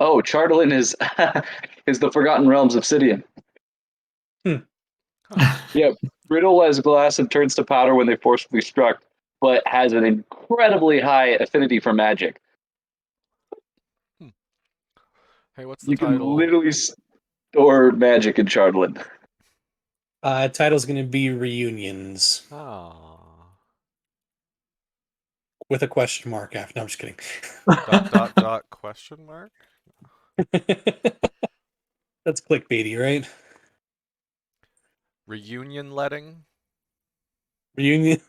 Oh, Chardalyn is is the Forgotten Realms obsidian. Yep. Brittle as glass and turns to powder when they forcibly struck, but has an incredibly high affinity for magic. Hey, what's the You can title? literally store magic in Chardalyn. Title's going to be Reunions Ah. with a question mark after. No, I'm just kidding. Question mark? That's clickbaity, right? Reunion letting? Reunion.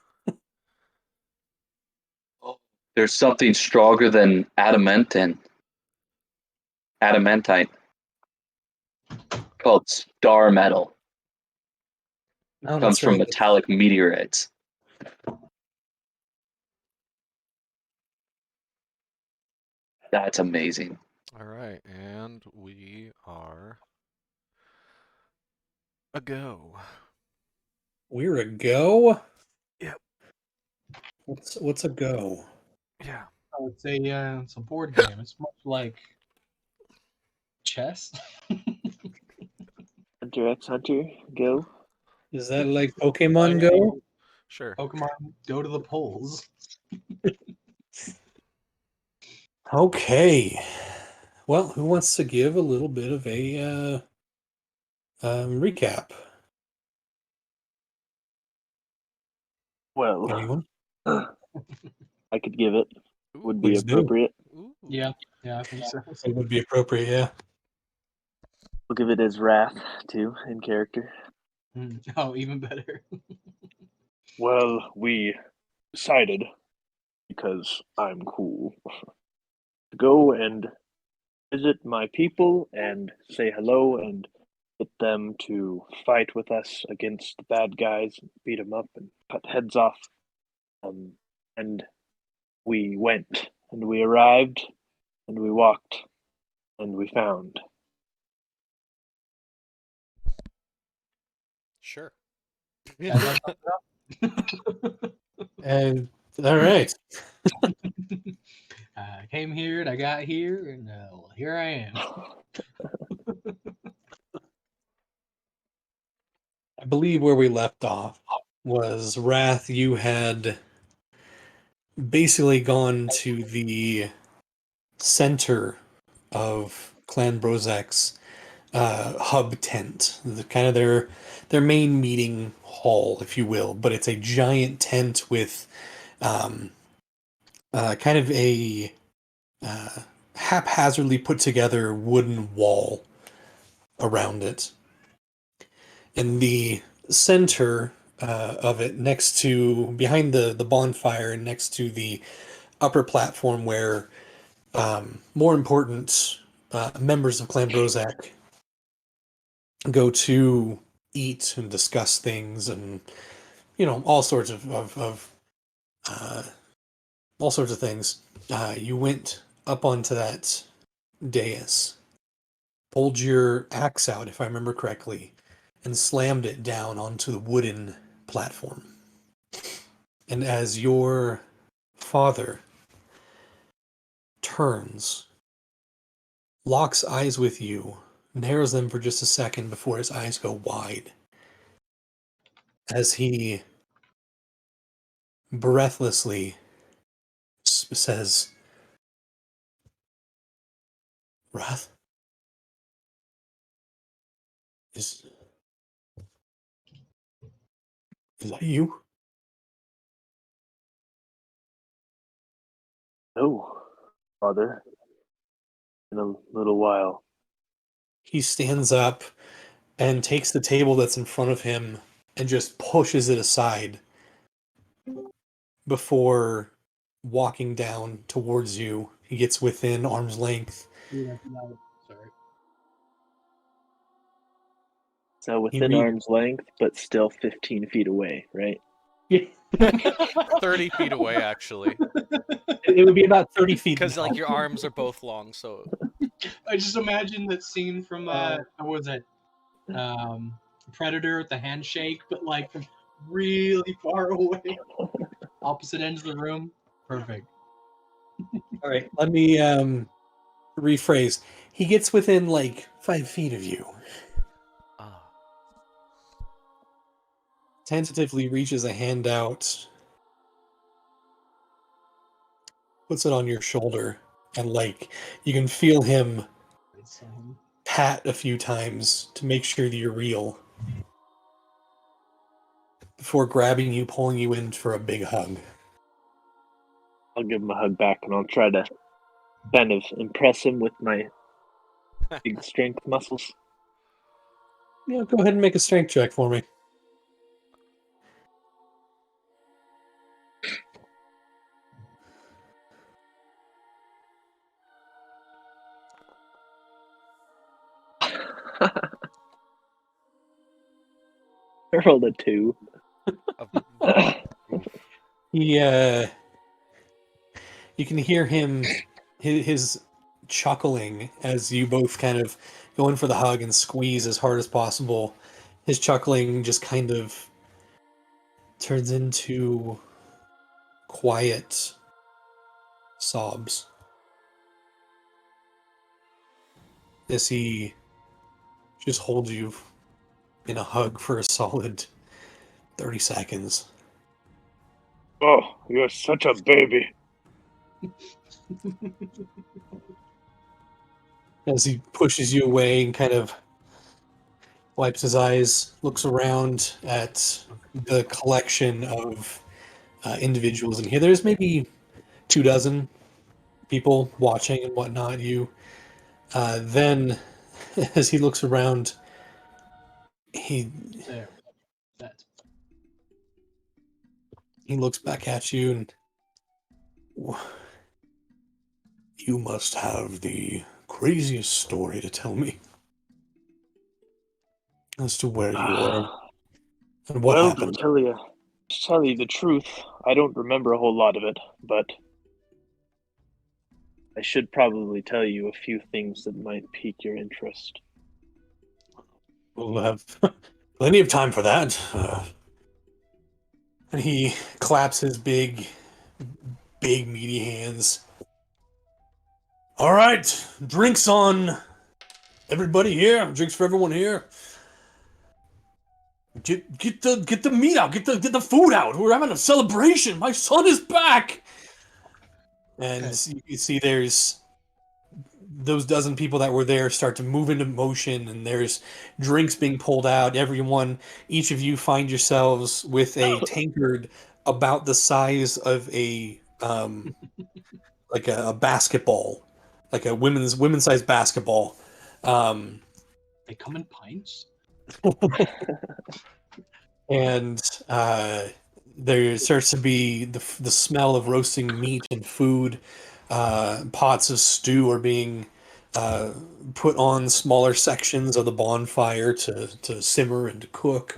There's something stronger than adamantine called star metal. Oh, Comes that's from right. metallic meteorites. That's amazing. All right, and we are a go. We're a go. Yep. What's a go? Yeah. Oh, it's a board game. It's much like chess. Hunter x Hunter, go. Is that like Pokemon Go? Sure. Pokemon Go to the polls. Okay. Well, who wants to give a little bit of a recap? Well, Anyone? I could give it. Would be Please do. appropriate. Ooh. Yeah, I think so. It would be appropriate, yeah. We'll give it as Wrath too in character. Oh, even better. Well, we decided, because I'm cool, to go and visit my people and say hello and get them to fight with us against the bad guys, and beat them up and cut heads off. And we went, and we arrived, and we walked, and we found. Sure. And all right. I came here and I got here, and well, here I am. I believe where we left off was Wrath, you had basically gone to the center of Clan Brozak's hub tent, the kind of their main meeting hall, if you will. But it's a giant tent with kind of a haphazardly put together wooden wall around it. In the center of it, next to behind the bonfire, and next to the upper platform where more important members of Clan Brozak go to eat and discuss things, and all sorts of all sorts of things. You went up onto that dais, pulled your axe out, if I remember correctly, and slammed it down onto the wooden platform. And as your father turns, locks eyes with you, narrows them for just a second before his eyes go wide, as he breathlessly says, "Wrath? Is that you?" No, Father, in a little while. He stands up and takes the table that's in front of him and just pushes it aside before walking down towards you. He gets within arm's length. Yeah, no, sorry. So within arm's length, but still 15 feet away, right? 30 feet away, actually. It would be about 30 feet. Because like your arms are both long, so I just imagine that scene from what was it? Predator, the handshake, but like from really far away, opposite ends of the room. Perfect. All right, let me rephrase. He gets within like 5 feet of you. Ah. Tentatively reaches a hand out, puts it on your shoulder, and like you can feel him pat a few times to make sure that you're real before grabbing you, pulling you in for a big hug. I'll give him a hug back, and I'll try to kind of impress him with my big strength muscles. Yeah, go ahead and make a strength check for me. I rolled a 2. He, you can hear him, his chuckling as you both kind of go in for the hug and squeeze as hard as possible. His chuckling just kind of turns into quiet sobs as he just holds you in a hug for a solid 30 seconds. Oh, you're such a baby. As he pushes you away and kind of wipes his eyes, looks around at the collection of individuals in here. There's maybe 24 people watching and whatnot. Then, as he looks around, he There. That. he looks back at you and you must have the craziest story to tell me as to where you were and what Well, happened. to tell you the truth, I don't remember a whole lot of it, but I should probably tell you a few things that might pique your interest. We'll have plenty of time for that. And he claps his big, meaty hands. All right, drinks on everybody here. Drinks for everyone here. Get the meat out. Get the food out. We're having a celebration. My son is back. And you see, there's those dozen people that were there start to move into motion, and there's drinks being pulled out. Each of you find yourselves with a tankard about the size of a like a basketball, like a women's sized basketball. They come in pints. And there starts to be the smell of roasting meat and food. Pots of stew are being put on smaller sections of the bonfire to simmer and to cook.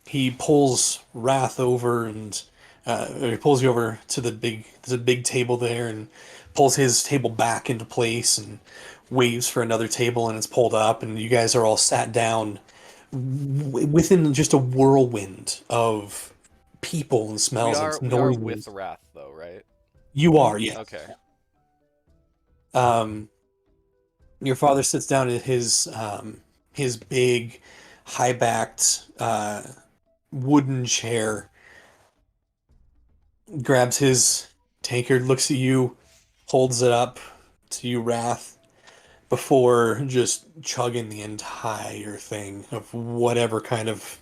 He pulls Wrath over or he pulls you over to there's a big table there and pulls his table back into place and waves for another table, and it's pulled up, and you guys are all sat down within just a whirlwind of people and smells and We are noises. with Wrath, though, right? You are, yes. Okay. Your father sits down at his big, high-backed wooden chair, grabs his tankard, looks at you, holds it up to you, Wrath, before just chugging the entire thing of whatever kind of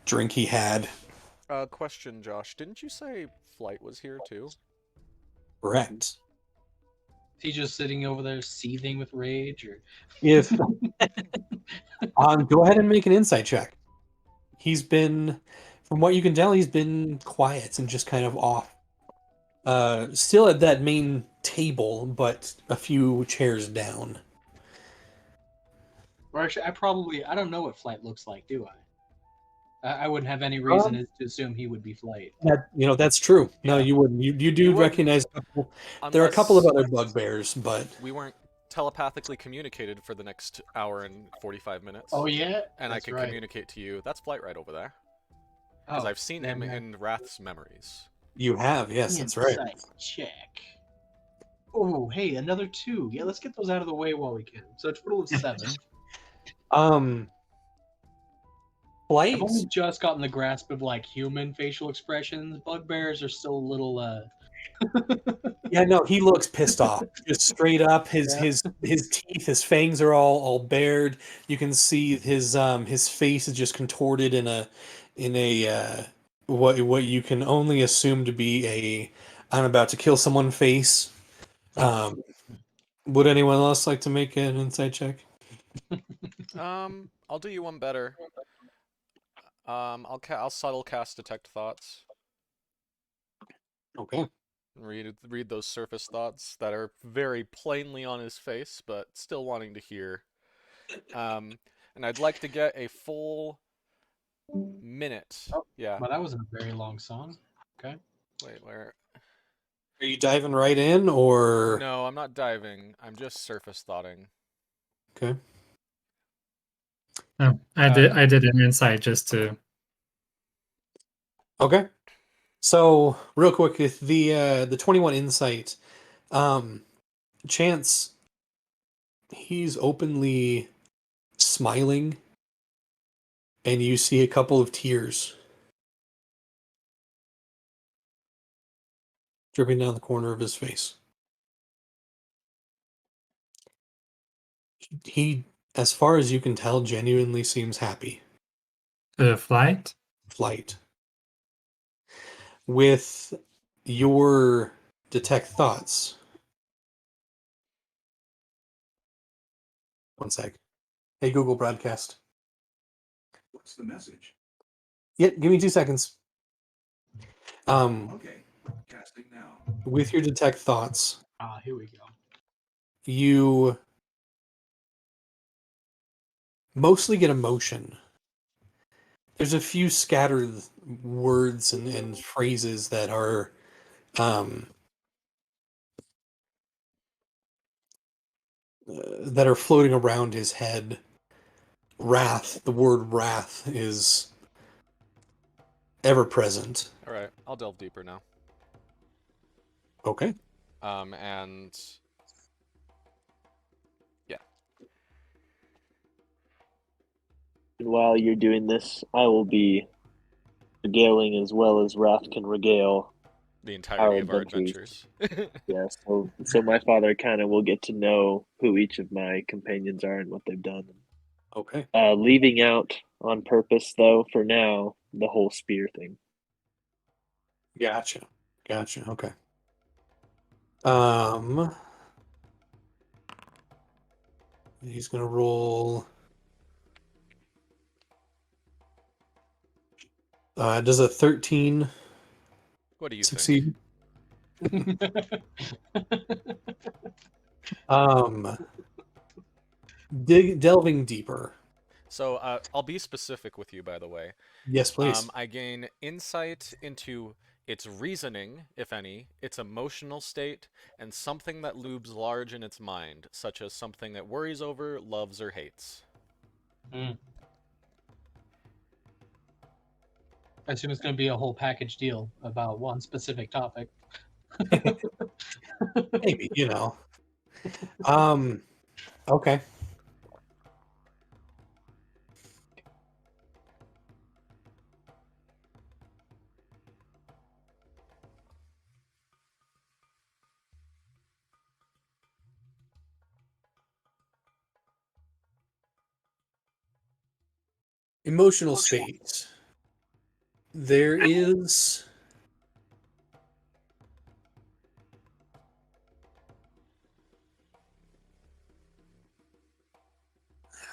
drink he had. Question, Josh. Didn't you say Flight was here, too? Correct. Is he just sitting over there seething with rage, or If go ahead and make an insight check. He's been, from what you can tell, he's been quiet and just kind of off. Still at that main table, but a few chairs down. or actually, I don't know what Flight looks like, do I? I wouldn't have any reason to assume he would be Flight. That's true. No, Yeah. you wouldn't. You do You wouldn't. recognize a couple. There are a couple of other bugbears, but We weren't telepathically communicated for the next hour and 45 minutes. Oh yeah, And I that's can right. communicate to you. That's Flight right over there. Because Oh, I've seen him in Wrath's memories. you have. Yes, that's right. insight check. Oh, hey, another 2. Yeah, let's get those out of the way while we can. So a total of 7. I've Flight. only just gotten the grasp of like human facial expressions. Bugbears are still a little Yeah, no, he looks pissed off. Just straight up, his teeth, his fangs are all bared. You can see his face is just contorted in a what you can only assume to be a I'm about to kill someone face. Um, would anyone else like to make an insight check? I'll do you one better. I'll subtle cast detect thoughts. Okay. Read those surface thoughts that are very plainly on his face, but still wanting to hear. And I'd like to get a full minute. Oh, Yeah. but that wasn't a very long song. Okay. Wait, where? Are you diving right in or No, I'm not diving. I'm just surface thoughting. okay? Oh, I did an insight just to. Okay. So real quick, with the 21 insight, Chance, he's openly smiling, and you see a couple of tears dripping down the corner of his face. He, as far as you can tell, genuinely seems happy. Flight. Flight. With your detect thoughts. One sec. Hey, Google Broadcast. What's the message? Yeah, give me 2 seconds. Okay, casting now. With your detect thoughts, Here we go. you mostly get emotion. There's a few scattered words and phrases that are floating around his head. Wrath, the word wrath is ever present. All right, I'll delve deeper now. Okay. And yeah, And while you're doing this, I will be regaling as well as Wrath can regale the our entirety of our adventures. adventures. Yeah, so my father kind of will get to know who each of my companions are and what they've done. Okay. Leaving out on purpose, though, for now, the whole spear thing. Gotcha. Okay. He's gonna roll. Does a 13 What do you think? succeed? Um, delving deeper. So I'll be specific with you, by the way. Yes, please. I gain insight into its reasoning, if any, its emotional state, and something that looms large in its mind, such as something it worries over, loves, or hates. I assume it's going to be a whole package deal about one specific topic. Maybe, you know. Okay. Emotional state. There is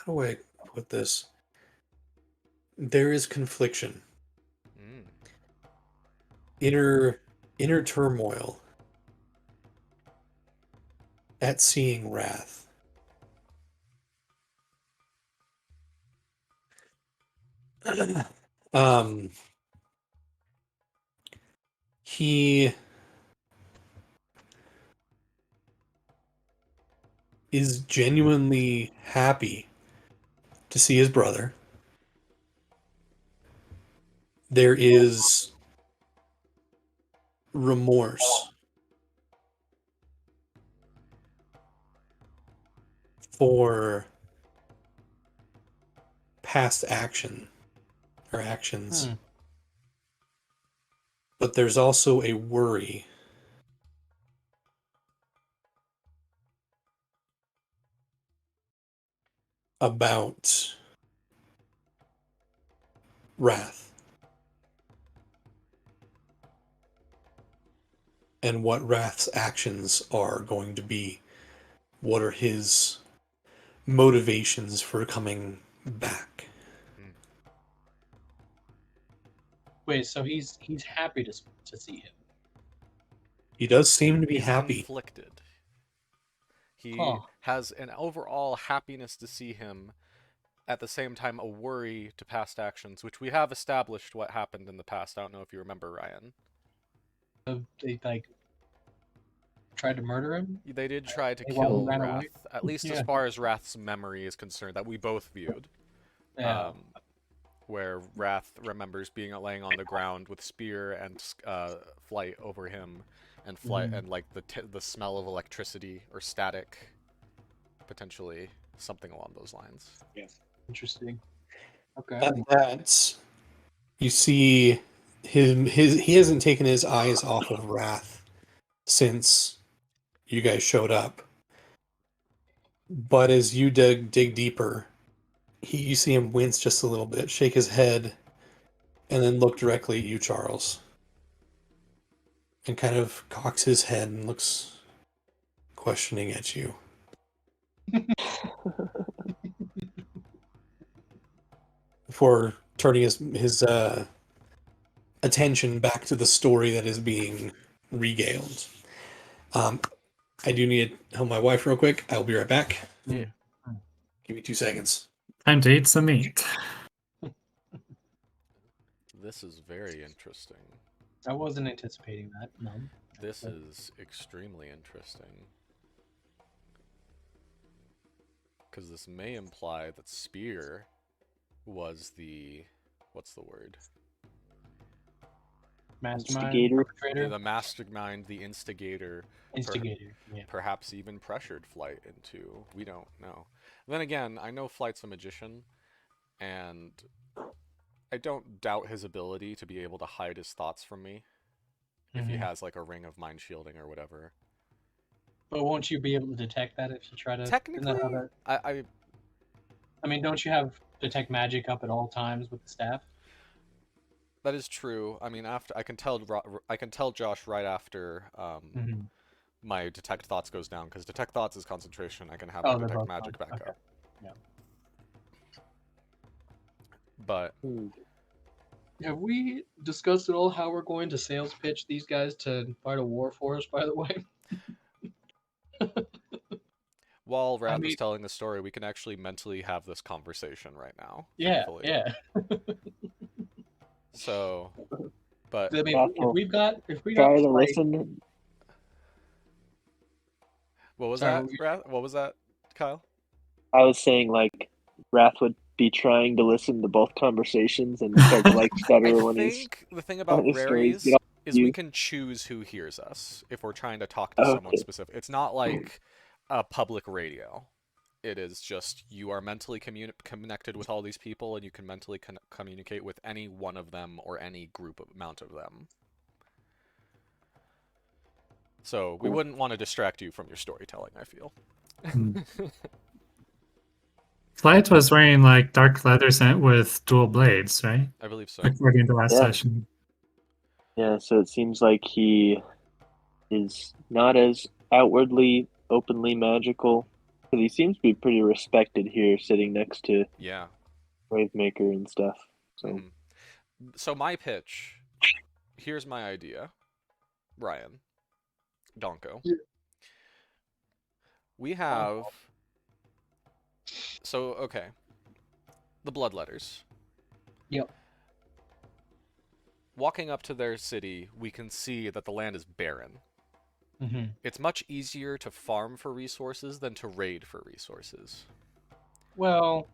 how do I put this? There is confliction. Mm. Inner turmoil at seeing wrath. um he is genuinely happy to see his brother. There is remorse for past action or actions. Hmm. But there's also a worry about Wrath and what Wrath's actions are going to be. What are his motivations for coming back? Wait, so he's happy to see him. He does seem to be He's happy. conflicted. He Huh. has an overall happiness to see him, at the same time a worry to past actions, which we have established what happened in the past. I don't know if you remember, Ryan. They like tried to murder him. They did try to While he kill ran Wrath, away? at least as Yeah. far as Wrath's memory is concerned, that we both viewed. Yeah. Where Wrath remembers being laying on the ground with spear and flight over him, and flight and like the smell of electricity or static, potentially something along those lines. Interesting. Okay. At that, you see he hasn't taken his eyes off of Wrath since you guys showed up. But as you dig deeper, you see him wince just a little bit, shake his head, and then look directly at you, Charles. And kind of cocks his head and looks questioning at you. Before turning his attention back to the story that is being regaled. I do need to help my wife real quick. I'll be right back. Yeah. Give me 2 seconds. Time to eat some meat. This is very interesting. I wasn't anticipating that. No. This is extremely interesting. Because this may imply that Spear was the... what's the word? Mastermind. Instigator. Perpetrator? The mastermind, the instigator, Instigator. Yeah. perhaps even pressured Flight into... we don't know. Then again, I know Flight's a magician, and I don't doubt his ability to be able to hide his thoughts from me. If he Mhm. has like a ring of mind shielding or whatever. But won't you be able to detect that if you try to? isn't that Technically, how that- I mean, don't you have detect magic up at all times with the staff? that is true. I mean, after I can tell Josh right after Mhm. my detect thoughts goes down, because detect thoughts is concentration. I can have Oh, my they're detect both magic fine. back Okay. up. Yeah. But Have we discussed at all how we're going to sales pitch these guys to fight a war for us? By the way. while Wrath mean- is telling the story, we can actually mentally have this conversation right now. Yeah. Thankfully. Yeah. So, but I mean, Careful. if we got Try to Flight- listen. what was Sorry, that? What was that, Kyle? I was saying, like, Wrath would be trying to listen to both conversations and start to, like, stutter I when he's... think the thing about his stories Raries get off is we you. can choose who hears us if we're trying to talk to someone Okay. specific. It's not like a public radio. It is just you are mentally connected with all these people, and you can mentally communicate with any one of them or any group amount of them. So we wouldn't want to distract you from your storytelling, I feel. Flight was wearing like dark leather set with dual blades, right? I believe so. According to last Yeah. session. Yeah, so it seems like he is not as outwardly, openly magical. But he seems to be pretty respected here, sitting next to Yeah. Wavemaker and stuff. So Mhm. So my pitch, here's my idea, Ryan, Donko. Yeah. We have, so, okay, the Bloodletters. Yep. Walking up to their city, we can see that the land is barren. Mhm. It's much easier to farm for resources than to raid for resources. Well,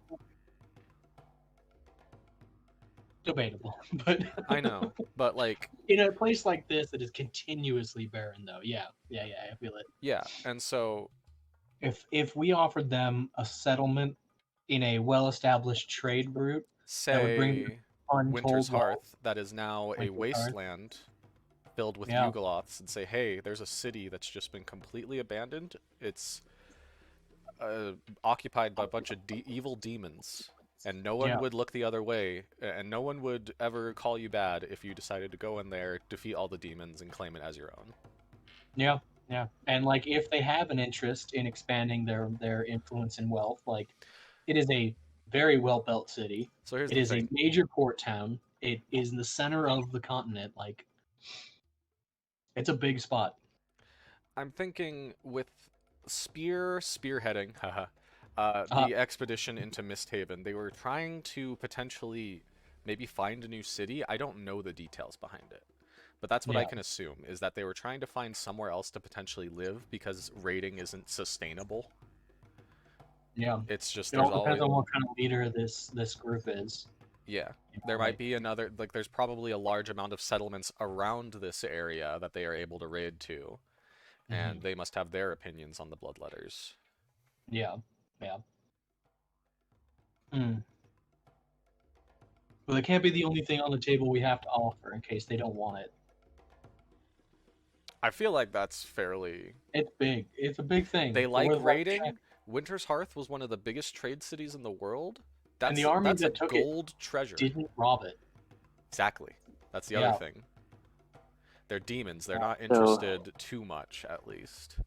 debatable, but I know, but like, in a place like this that is continuously barren, though, yeah, I feel it. yeah, and so if we offered them a settlement in a well-established trade route that would bring Say untold Winter's wealth. Hearth, that is now a Winter's Hearth. wasteland filled with Yeah. Yugoloths, and say, hey, there's a city that's just been completely abandoned. It's occupied by a bunch of evil demons, and no one Yeah. would look the other way, and no one would ever call you bad if you decided to go in there, defeat all the demons, and claim it as your own. Yeah, yeah, and like if they have an interest in expanding their influence and wealth, like it is a very well built city. So here's It the is a thing. major port town. It is in the center of the continent. Like it's a big spot. I'm thinking with spearheading, haha, Uh, the expedition into Misthaven, they were trying to potentially maybe find a new city. I don't know the details behind it, but that's what I Yeah. can assume, is that they were trying to find somewhere else to potentially live because raiding isn't sustainable. Yeah, It's just it there's all depends always, on what kind of leader this group is. yeah, You know, there like, might be another, like there's probably a large amount of settlements around this area that they are able to raid to, and they must have their opinions on the bloodletters. yeah, yeah. Mm. But it can't be the only thing on the table we have to offer in case they don't want it. I feel like that's fairly. It's big. It's a big thing. They like We're like raiding. Winter's Hearth was one of the biggest trade cities in the world. And the army That's a that took it gold treasure. didn't rob it. Exactly. That's the Yeah. other thing. They're demons. They're not So- interested too much, at least.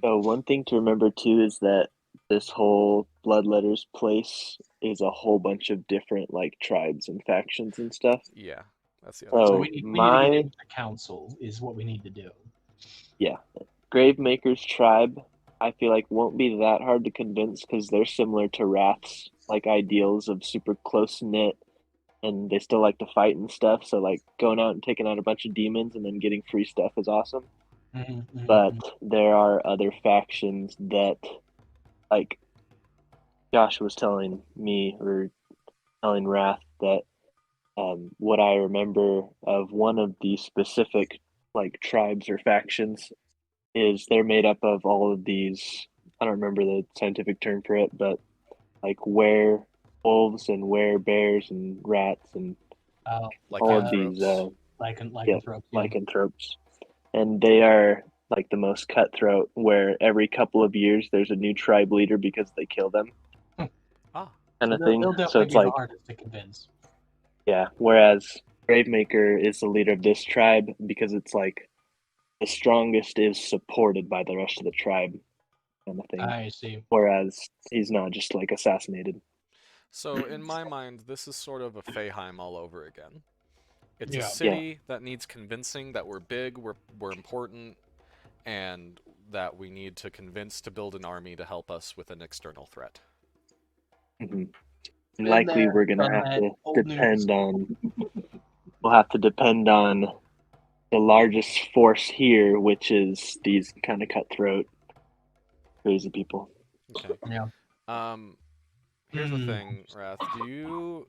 So one thing to remember too is that this whole Bloodletters place is a whole bunch of different like tribes and factions and stuff. Yeah, that's the So other So thing. we need to my get into the council is what we need to do. Gravemaker's tribe, I feel like won't be that hard to convince because they're similar to Wrath's like ideals of super close knit, and they still like to fight and stuff. So like going out and taking out a bunch of demons and then getting free stuff is awesome. But there are other factions that, like Josh was telling me or telling Wrath that what I remember of one of the specific like tribes or factions is they're made up of all of these. I don't remember the scientific term for it, but like werewolves and werebears and rats and Like all of these lycanthropes. lycanthropes, and they are like the most cutthroat. Where every couple of years there's a new tribe leader because they kill them, Ah, kind So of thing. they'll So definitely it's be like the hardest to convince. yeah. Whereas Gravemaker is the leader of this tribe because it's like the strongest is supported by the rest of the tribe, kind of thing. I see. Whereas he's not just like assassinated. so in my mind, this is sort of a Feyheim all over again. It's a Yeah. city that needs convincing that we're big, we're important, and that we need to convince to build an army to help us with an external threat. Mm-hmm. Been Likely, there, we're gonna done have that, to old news. depend on. We'll have to depend on the largest force here, which is these kind of cutthroat, crazy people. Okay. Yeah. Here's the Hmm. thing, Wrath. Do you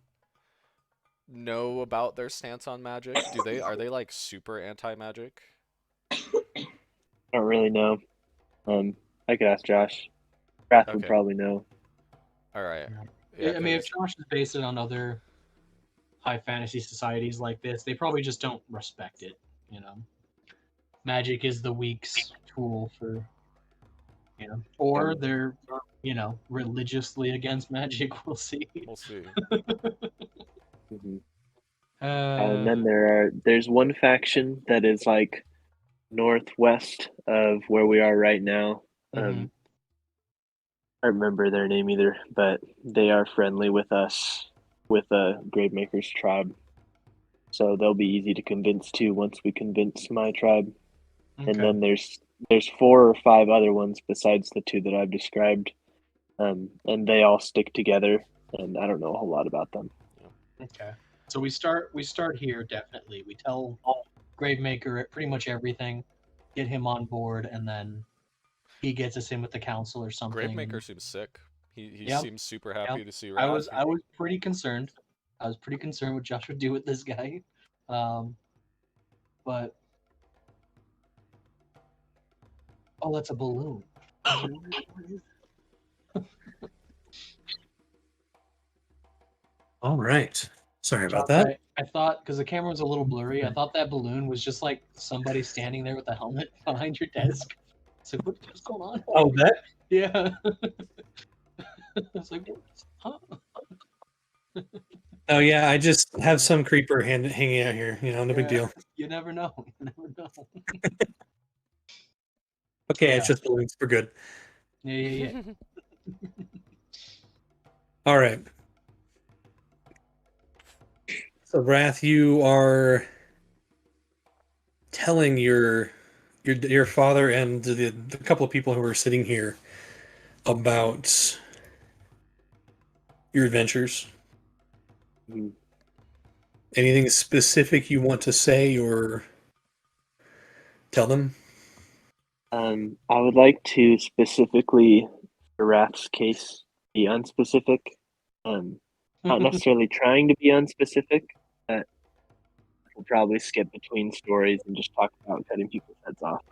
know about their stance on magic? Are they like super anti-magic? I don't really know. I could ask Josh. Wrath would Okay. probably know. All right. Yeah. Yeah, I mean, if 'cause- Josh is based it on other high fantasy societies like this, they probably just don't respect it. You know, magic is the weak's tool for, or they're, religiously against magic. We'll see. we'll see. Mm-hmm. And then there's one faction that is like northwest of where we are right now. Mhm. I don't remember their name either, but they are friendly with us, with Gravemaker's tribe. So they'll be easy to convince too once we convince my tribe. And Okay. then there's 4 or 5 other ones besides the 2 that I've described, and they all stick together. And I don't know a whole lot about them. Okay. So we start here definitely. We tell Gravemaker pretty much everything, get him on board, and then he gets us in with the council or something. Gravemaker seems sick. He Yep. seems super happy Yep. to see Wrath. I was pretty concerned. I was pretty concerned what Josh would do with this guy. But oh, that's a balloon. All right. Sorry about Josh, that. I thought, because the camera was a little blurry, I thought that balloon was just like somebody standing there with a helmet behind your desk. So what's going on? Oh, that? Yeah. It's like, what? Huh? Oh, yeah. I just have some creeper hanging out here. No big Yeah. deal. You never know. You never know. Okay, Yeah. it's just balloons. We're good. Yeah. All right. So, Wrath, you are telling your father and the couple of people who are sitting here about your adventures. Mhm. Anything specific you want to say or tell them? I would like to specifically, for Raph's case, be unspecific. Not necessarily trying to be unspecific, but we'll probably skip between stories and just talk about cutting people's heads off.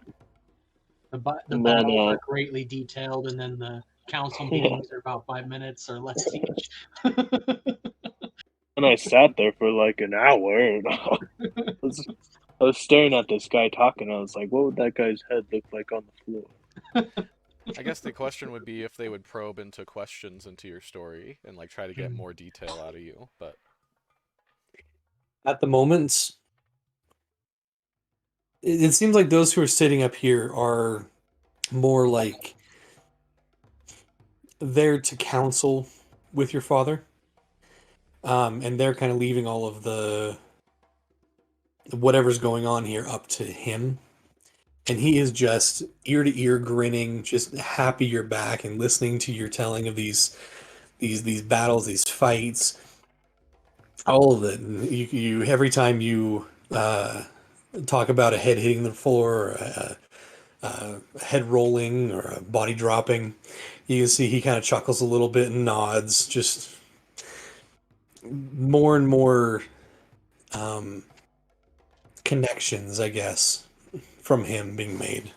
The And then, battles are greatly detailed, and then the council Yeah. meetings are about 5 minutes or less each. And I sat there for like an hour, and I was staring at this guy talking. I was like, "What would that guy's head look like on the floor?" I guess the question would be if they would probe into questions into your story and like try to get more detail out of you. But At the moment, it seems like those who are sitting up here are more like there to counsel with your father. And they're kind of leaving all of the whatever's going on here up to him. And he is just ear to ear grinning, just happy you're back and listening to your telling of these battles, these fights, all of it. And you every time you talk about a head hitting the floor or a head rolling or a body dropping, you can see he kind of chuckles a little bit and nods, just more and more connections, I guess, from him being made.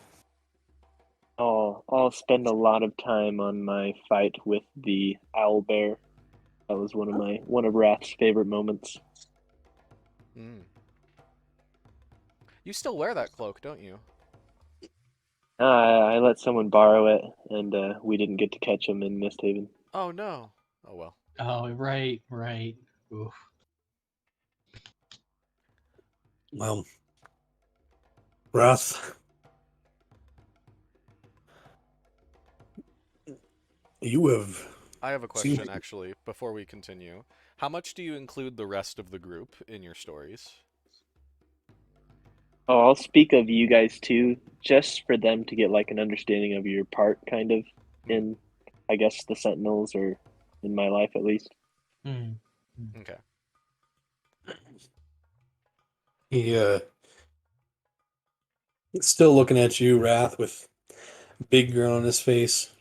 I'll spend a lot of time on my fight with the owl bear. That was one of Raph's favorite moments. you still wear that cloak, don't you? I let someone borrow it, and we didn't get to catch him in Misthaven. Oh no. Oh well. Oh, right. Oof. Well, Wrath, you have I have a seen. question actually before we continue. How much do you include the rest of the group in your stories? Oh, I'll speak of you guys too, just for them to get like an understanding of your part, kind of, in, I guess, the Sentinels or in my life at least. Hmm. Okay. He still looking at you, Wrath, with a big grin on his face.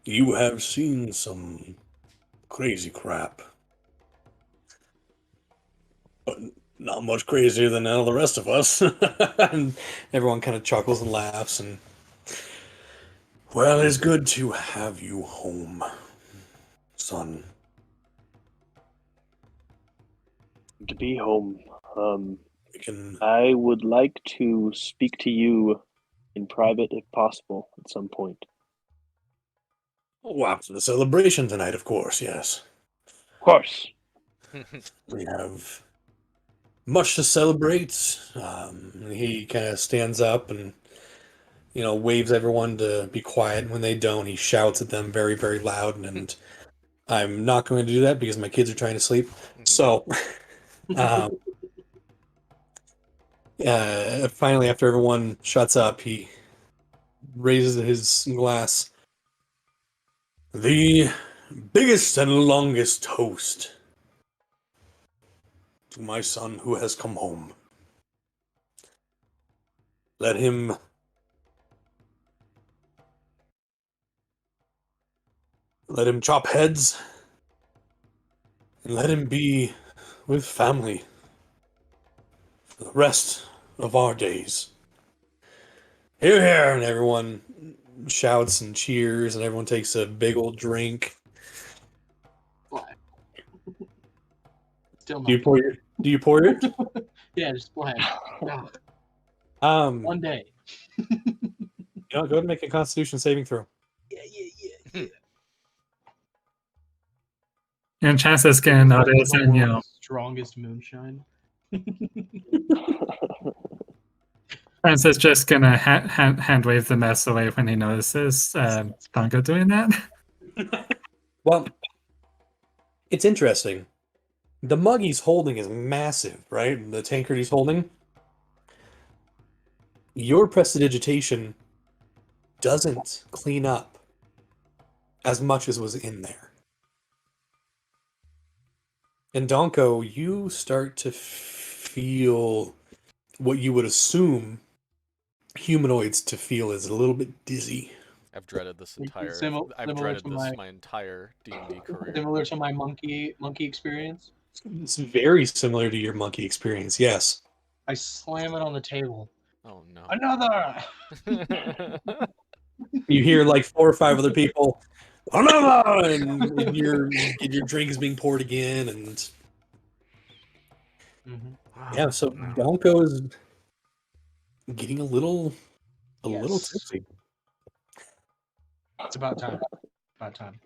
You have seen some crazy crap. But not much crazier than all the rest of us. And everyone kind of chuckles and laughs. And well, it's good to have you home, son. To be home, We can. I would like to speak to you in private if possible at some point. Oh, after the celebration tonight, of course. Yes, Of course. we have much to celebrate. He kind of stands up and waves everyone to be quiet. When they don't, he shouts at them very, very loud. And I'm not going to do that because my kids are trying to sleep. So, um, finally, after everyone shuts up, he raises his glass. The biggest and longest toast to my son who has come home. Let him chop heads and let him be with family for the rest of our days. Hear, hear, and everyone shouts and cheers, and everyone takes a big old drink. Fly. Still Do you not. pour your? Do you pour it? Yeah, just fly. Oh, One one day. go ahead and make a Constitution saving throw. Yeah. And chances can notice, and you know, Strongest moonshine. Francis just gonna hand wave the mess away when he notices Tonka doing that. Well, it's interesting. The mug he's holding is massive, right? The tankard he's holding. Your prestidigitation doesn't clean up as much as was in there. And Donko, you start to feel what you would assume humanoids to feel is a little bit dizzy. I've dreaded this entire. Similar I've dreaded to this my entire D&D career. Similar to my monkey experience. It's very similar to your monkey experience, yes. I slam it on the table. Oh no. Another. You hear like 4 or 5 other people, another, and your drink is being poured again, and yeah. So Donko is getting a little tipsy. It's about time. About time.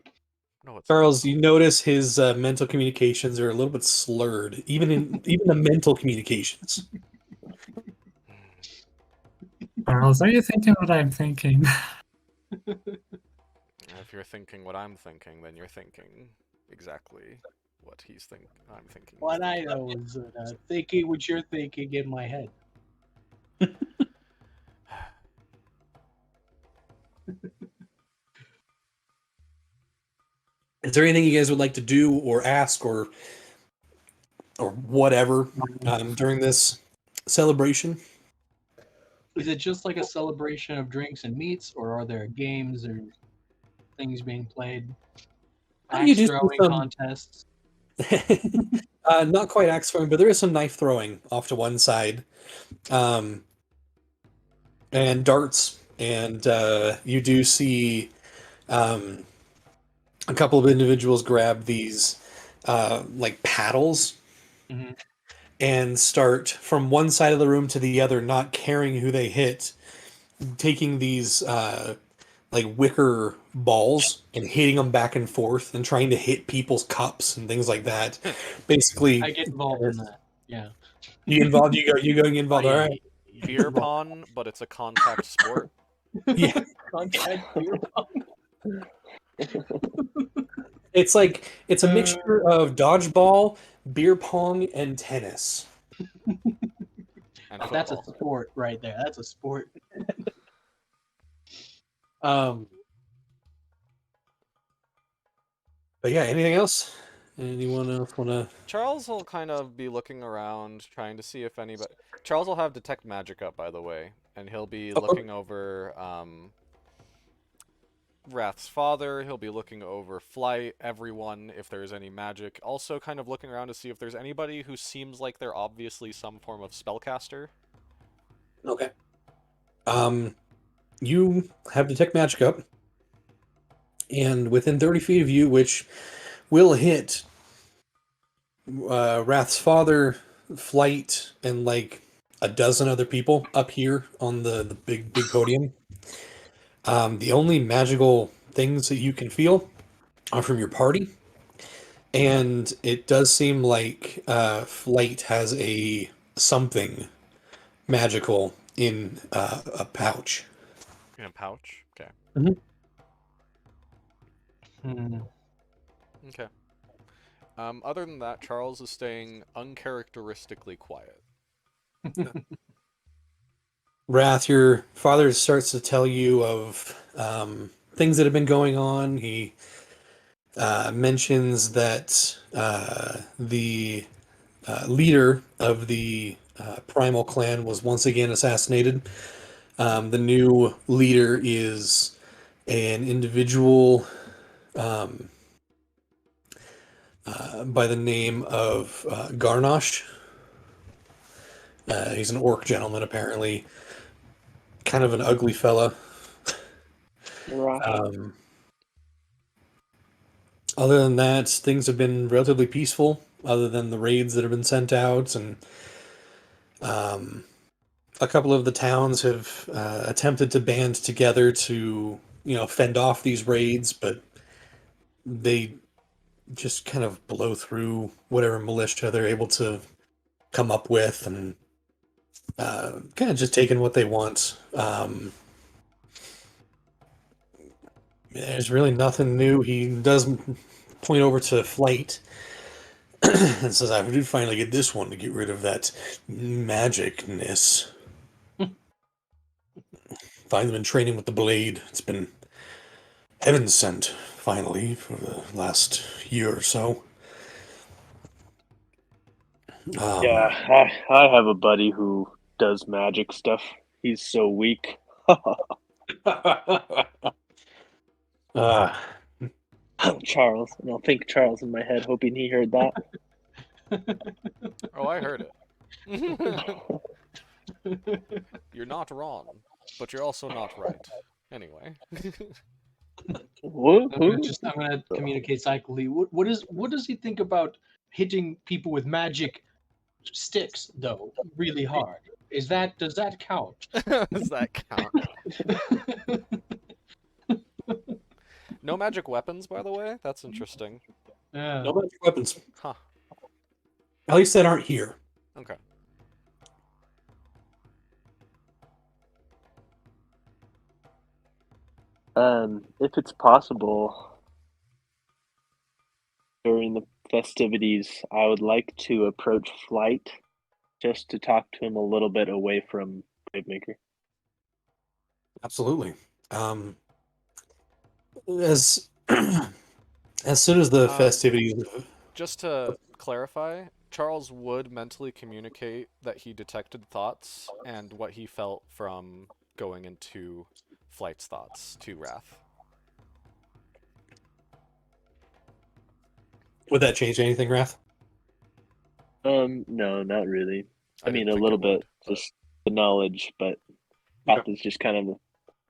No, it's Charles, you notice his mental communications are a little bit slurred, even the mental communications. Charles, are you thinking what I'm thinking? If you're thinking what I'm thinking, then you're thinking exactly what I'm thinking. What I know is thinking what you're thinking in my head. Is there anything you guys would like to do or ask or whatever during this celebration? Is it just like a celebration of drinks and meats, or are there games or things being played? You Axe do throwing some- contests. Not quite axe throwing, but there is some knife throwing off to one side, and darts, and you do see a couple of individuals grab these like paddles Mhm. and start from one side of the room to the other, not caring who they hit, taking these like wicker balls and hitting them back and forth and trying to hit people's cups and things like that. Basically, I get involved in that. Yeah. you involved. You going involved. Oh, yeah. All right. Beer pong, but it's a contact sport. Yeah, Contact beer pong. it's a mixture of dodgeball, beer pong, and tennis. And That's a football. sport right there. That's a sport. But yeah, anything else? Anyone else want to? Charles will kind of be looking around, trying to see if anybody. Charles will have detect magic up, by the way, and he'll be looking over Wrath's father. He'll be looking over Flight, everyone, if there's any magic. Also, kind of looking around to see if there's anybody who seems like they're obviously some form of spellcaster. Okay. You have detect magic up, and within 30 feet of you, which will hit Wrath's father, Flight, and like a dozen other people up here on the big podium. The only magical things that you can feel are from your party, and it does seem like Flight has a something magical in a pouch. In a pouch? Okay. Hmm. Okay. Other than that, Charles is staying uncharacteristically quiet. Wrath, your father starts to tell you of things that have been going on. He mentions that the leader of the Primal clan was once again assassinated. The new leader is an individual by the name of Garnosh. He's an orc gentleman, apparently. Kind of an ugly fella. Right. Other than that, things have been relatively peaceful, other than the raids that have been sent out, and um, a couple of the towns have attempted to band together to, fend off these raids, but they just kind of blow through whatever militia they're able to come up with, and kind of just taking what they want. There's really nothing new. He does point over to Flight and says, I did finally get this one to get rid of that magicness. Finally been training with the blade. It's been heaven sent, finally, for the last year or so. Yeah, I have a buddy who does magic stuff. He's so weak. uh, Charles, and I'll think Charles in my head, hoping he heard that. Oh, I heard it. You're not wrong, but you're also not right. Anyway. Who? I'm gonna communicate psychically. What does he think about hitting people with magic sticks though really hard? Does that count? Does that count? No magic weapons, by the way? That's interesting. Yeah. no magic weapons. Huh. At least that aren't here. Okay. If it's possible, during the festivities, I would like to approach Flight just to talk to him a little bit away from Gravemaker. Absolutely. As as soon as the festivities, Just to clarify, Charles would mentally communicate that he detected thoughts and what he felt from going into Flight's thoughts to Wrath. would that change anything, Wrath? No, not really. I mean, didn't a think little it would, bit, just the knowledge, but Path is just kind of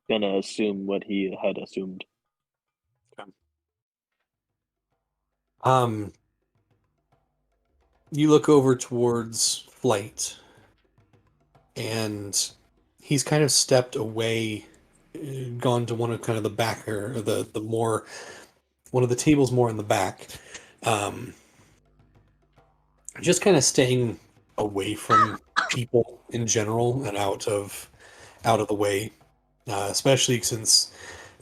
gonna assume what he had assumed. Um, you look over towards Flight, and he's kind of stepped away, gone to one of kind of the back, or the more one of the tables more in the back, um, just kind of staying away from people in general and out of the way, especially since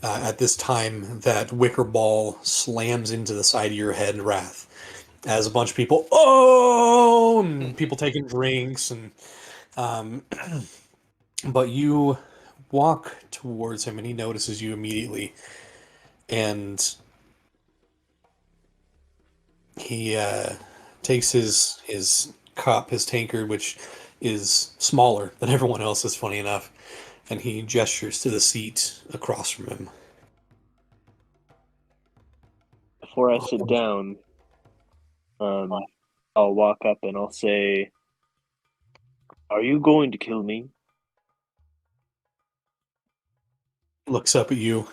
at this time that wicker ball slams into the side of your head, Wrath, as a bunch of people, and people taking drinks, and but you walk towards him and he notices you immediately, and he takes his cup, his tankard, which is smaller than everyone else's, funny enough, and he gestures to the seat across from him. Before I sit down, I'll walk up and I'll say, "Are you going to kill me?" Looks up at you.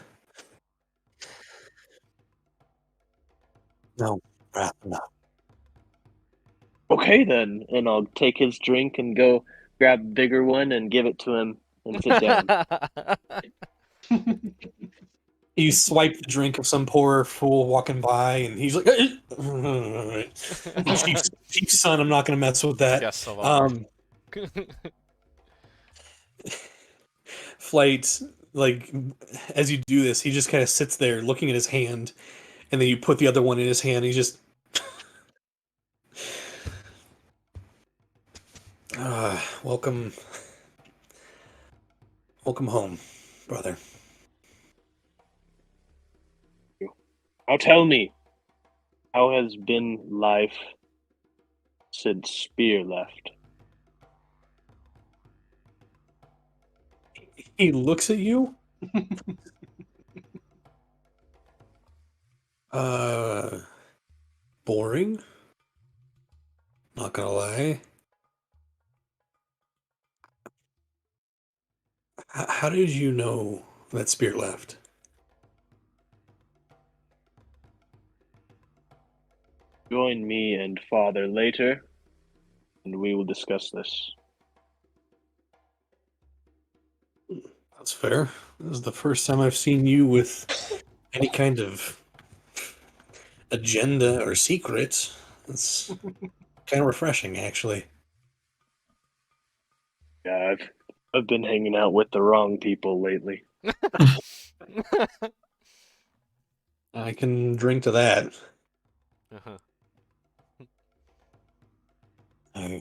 No, Wrath, no. Okay then, and I'll take his drink and go grab a bigger one and give it to him and sit down. You swipe the drink of some poor fool walking by, and he's like, Chief's son, I'm not going to mess with that. Yes, of honor. Flight, like, as you do this, he just kind of sits there looking at his hand, and then you put the other one in his hand, and he's just... welcome home, brother. Now tell me, how has been life since Spear left? He looks at you. Boring. Not gonna lie. How did you know that Spear left? Join me and Father later, and we will discuss this. That's fair. This is the first time I've seen you with any kind of agenda or secret. It's kind of refreshing, actually. Yeah, I've been hanging out with the wrong people lately. I can drink to that. Uh-huh. Uh,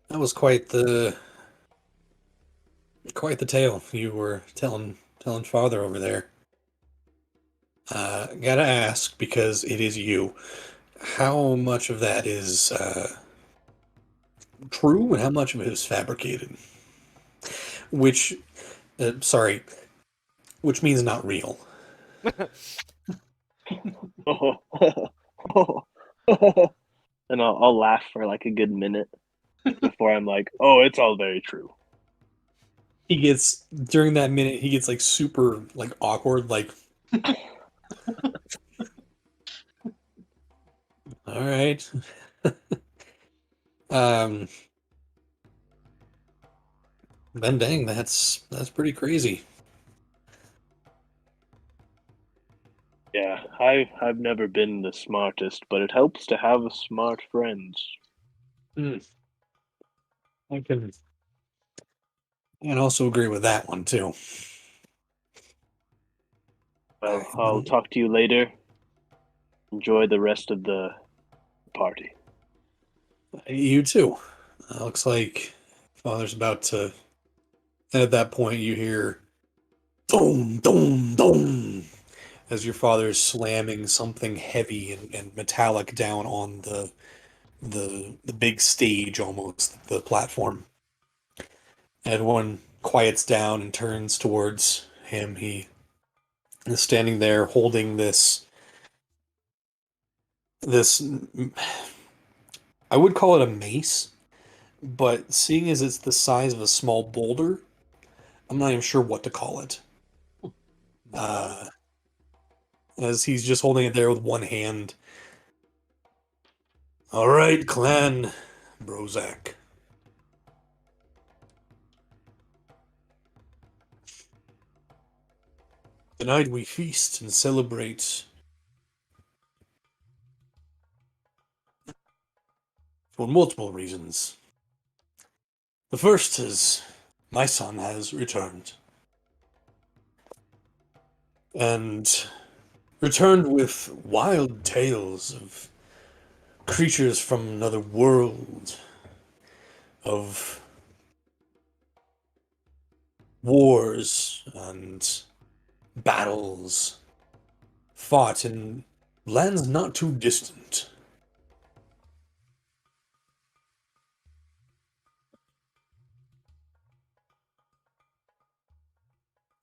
that was quite the tale you were telling father over there. Gotta ask because it is you. How much of that is true, and how much of it is fabricated? Which, sorry, which means not real. And I'll laugh for like a good minute before I'm like, oh, it's all very true. He gets during that minute, he gets like super like awkward, like, all right. um, then dang, that's pretty crazy. Yeah, I've never been the smartest, but it helps to have smart friends. I can also agree with that one too. Well, I'll talk to you later. Enjoy the rest of the party. You too. Looks like father's about to. And at that point, you hear boom, boom, boom, as your father's slamming something heavy and metallic down on the big stage, almost the platform. Everyone quiets down and turns towards him. He is standing there holding this. I would call it a mace, but seeing as it's the size of a small boulder, I'm not even sure what to call it. Uh, as he's just holding it there with one hand. All right, clan Brozak. Tonight we feast and celebrate for multiple reasons. The first is my son has returned. And returned with wild tales of creatures from another world, of wars and battles fought in lands not too distant.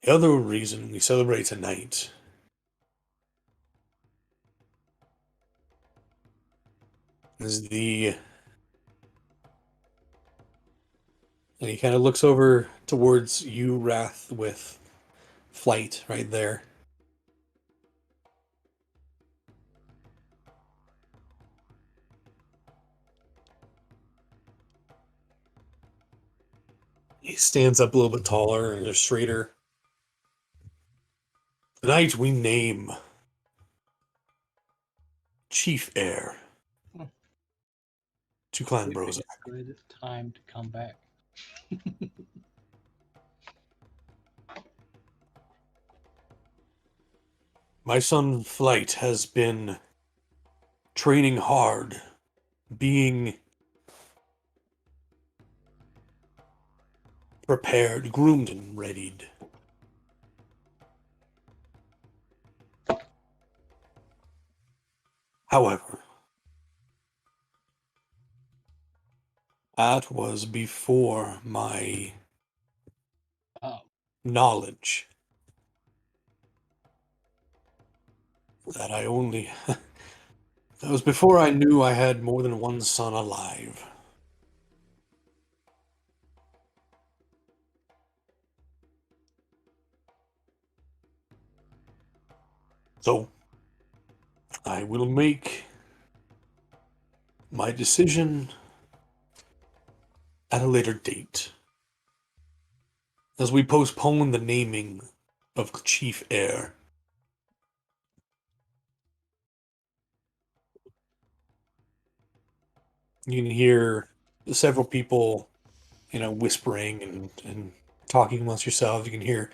The other reason we celebrate tonight is and he kind of looks over towards you, Wrath, with flight right there. He stands up a little bit taller and just straighter. Tonight we name Chief Heir to Clan We Bros. picked a good time to come back. My son Flight has been training hard, being prepared, groomed, and readied. However, that was before my Oh, knowledge that I only. That was before I knew I had more than one son alive. So, I will make my decision at a later date, as we postpone the naming of chief heir. You can hear several people, whispering and talking amongst yourselves. You can hear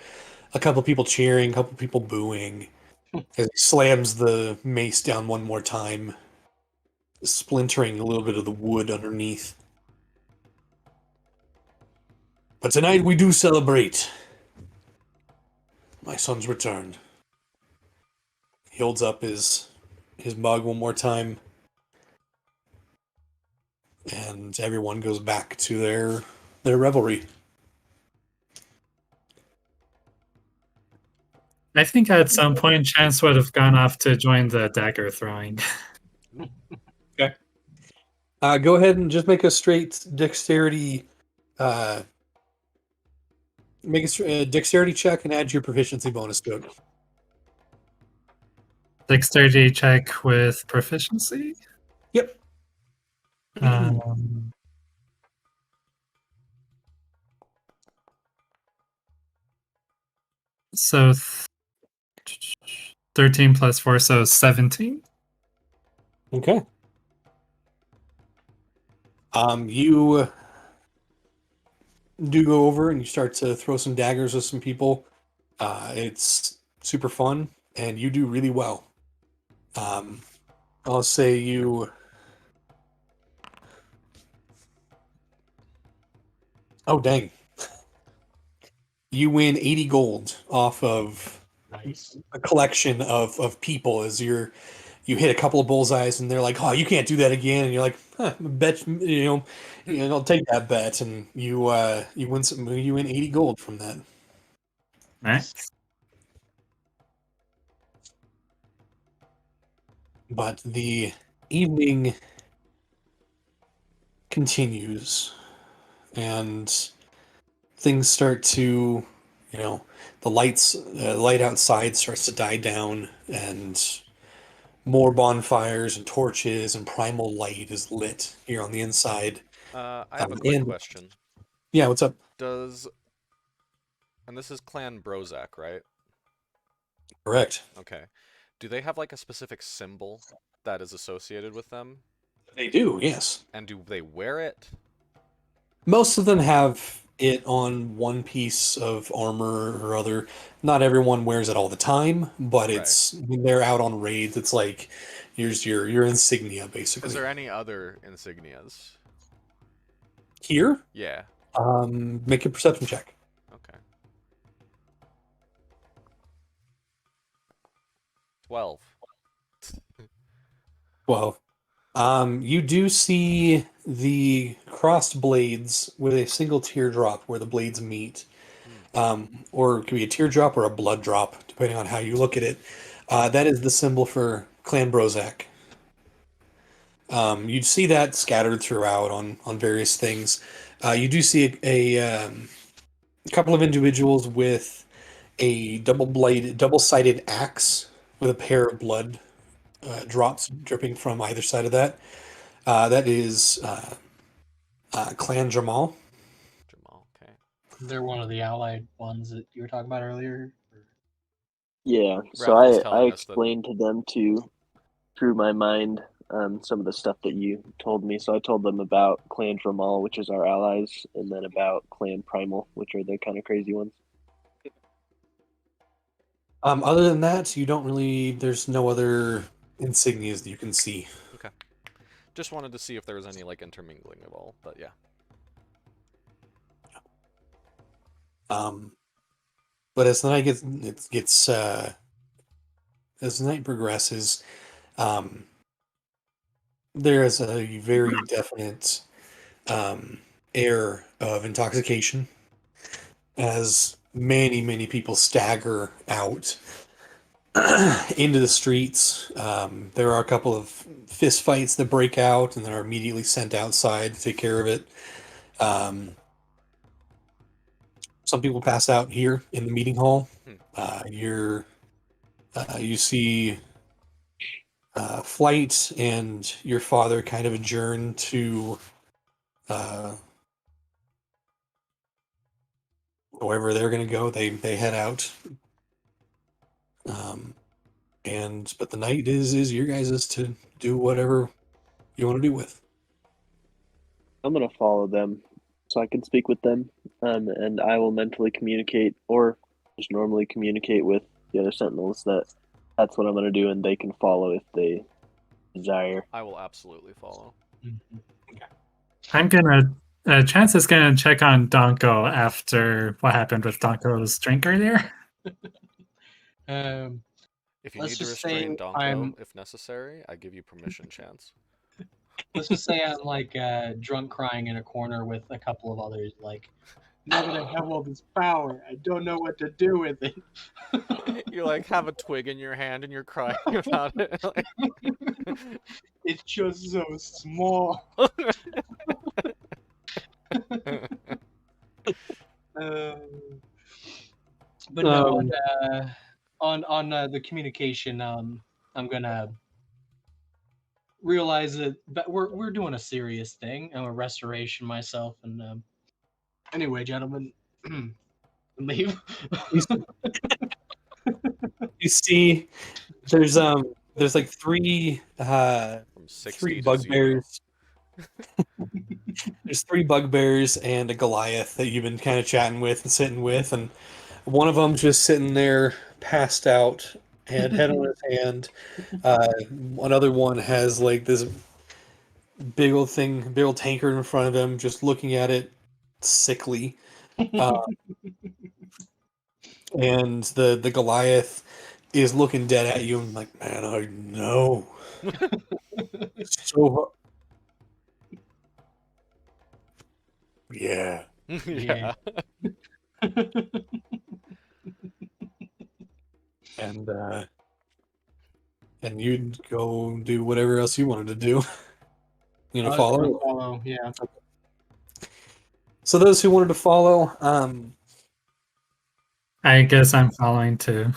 a couple people cheering, a couple people booing. As he slams the mace down one more time, splintering a little bit of the wood underneath. But tonight we do celebrate my son's return. He holds up his mug one more time, and everyone goes back to their revelry. I think at some point Chance would have gone off to join the dagger throwing. Okay. Go ahead and just make a straight dexterity. Make a dexterity check and add your proficiency bonus to it. Dexterity check with proficiency. Yep. Um, so 13 plus 4, so 17. Okay. You do go over and you start to throw some daggers with some people. It's super fun, and you do really well. I'll say you. Oh, dang. You win 80 gold off of Nice. a collection of people as you hit a couple of bullseyes, and they're like, "Oh, you can't do that again," and you're like, "Huh, bet I'll take that bet," and you win 80 gold from that. Nice. But the evening continues, and things start to, the light outside starts to die down, and more bonfires and torches and primal light is lit here on the inside. I have a quick And question. yeah, what's up? And this is Clan Brozak, right? Correct. Okay. Do they have like a specific symbol that is associated with them? They do, yes. And do they wear it? Most of them have it on one piece of armor or other. Not everyone wears it all the time, but it's when they're out on raids, it's like here's your insignia basically. Is there any other insignias? Here? Yeah. Make a perception check. Okay. 12. 12. You do see the crossed blades with a single teardrop where the blades meet. Or it could be a teardrop or a blood drop, depending on how you look at it. That is the symbol for Clan Brozak. You'd see that scattered throughout on various things. You do see a couple of individuals with a double-sided axe with a pair of blood drops dripping from either side of that. That is Clan Jamal. Jamal, okay. They're one of the allied ones that you were talking about earlier. Yeah, so Ralph was I telling us that- explained to them through my mind, some of the stuff that you told me. So I told them about Clan Dramal, which is our allies, and then about Clan Primal, which are the kind of crazy ones. Other than that, there's no other insignias that you can see. Okay. Just wanted to see if there was any like intermingling at all, but yeah. But as the night as the night progresses, there is a very definite air of intoxication as many people stagger out into the streets. There are a couple of fist fights that break out and then are immediately sent outside to take care of it. Some people pass out here in the meeting hall. You see Flight and your father kind of adjourn to wherever they're going to go. They head out. But the night is your guys' to do whatever you want to do with. I'm gonna follow them so I can speak with them, and I will mentally communicate or just normally communicate with the other sentinels that that's what I'm gonna do, and they can follow if they desire. I will absolutely follow. I'm gonna. Chance is gonna check on Donko after what happened with Donko's drink earlier. If you Let's need to just say restrain Donko, I'm- if necessary, I give you permission, Chance. Let's just say I'm like drunk crying in a corner with a couple of others. Like, now that I have all this power, I don't know what to do with it. You like have a twig in your hand and you're crying about it. Like, It's just so small. But no, on the communication, I'm gonna realize that we're doing a serious thing. I'm a restoration myself, and anyway, gentlemen, leave. You see, there's like three from 60 three to 0. bugbears. There's three bugbears and a Goliath that you've been kind of chatting with and sitting with, and one of them's just sitting there, passed out, head on his hand. Another one has like this big old thing, big old tankard in front of him, just looking at it, sickly. And the Goliath is looking dead at you and like, man, I know. So yeah. Yeah. And you'd go do whatever else you wanted to do. You know, follow. Follow, yeah. So those who wanted to follow, I guess I'm following too.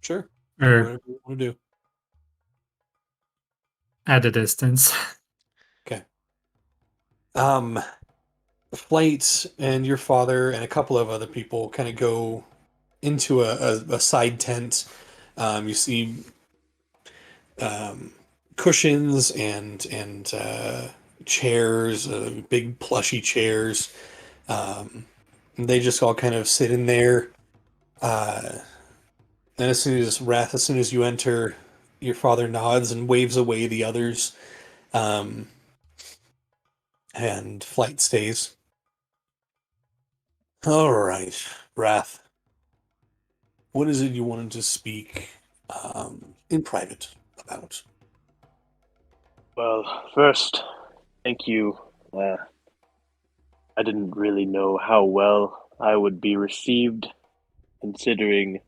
sure, Or whatever you want to do. at a distance. Okay. Flight and your father and a couple of other people kind of go into a side tent. You see cushions and chairs, big plushy chairs. They just all kind of sit in there. And as soon as you enter, your father nods and waves away the others. And Flight stays. All right, Wrath. What is it you wanted to speak in private about? Well, first, thank you. I didn't really know how well I would be received, considering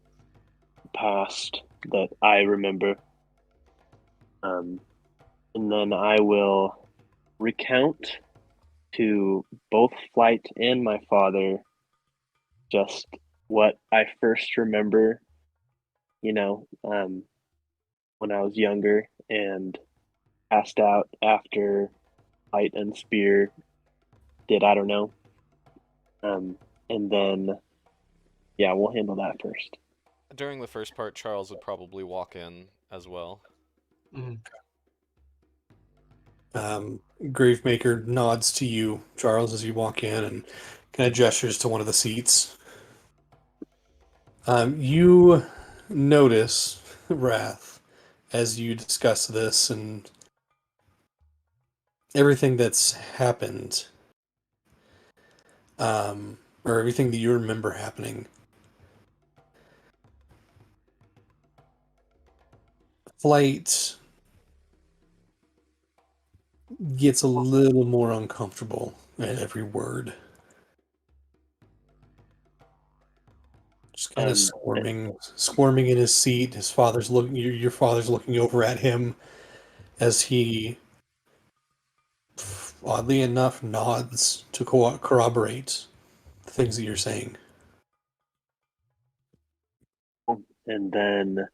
the past that I remember. And then I will recount to both Flight and my father just what I first remember, when I was younger and passed out after Flight and Spear did, I don't know. And then, yeah, we'll handle that first. During the first part, Charles would probably walk in as well. Gravemaker nods to you, Charles, as you walk in and kind of gestures to one of the seats. You notice Wrath as you discuss this and everything that's happened, or everything that you remember happening. Flight gets a little more uncomfortable at every word. Just kind of squirming in his seat. His father's looking. Your father's looking over at him as he, oddly enough, nods to corroborate the things that you're saying. And then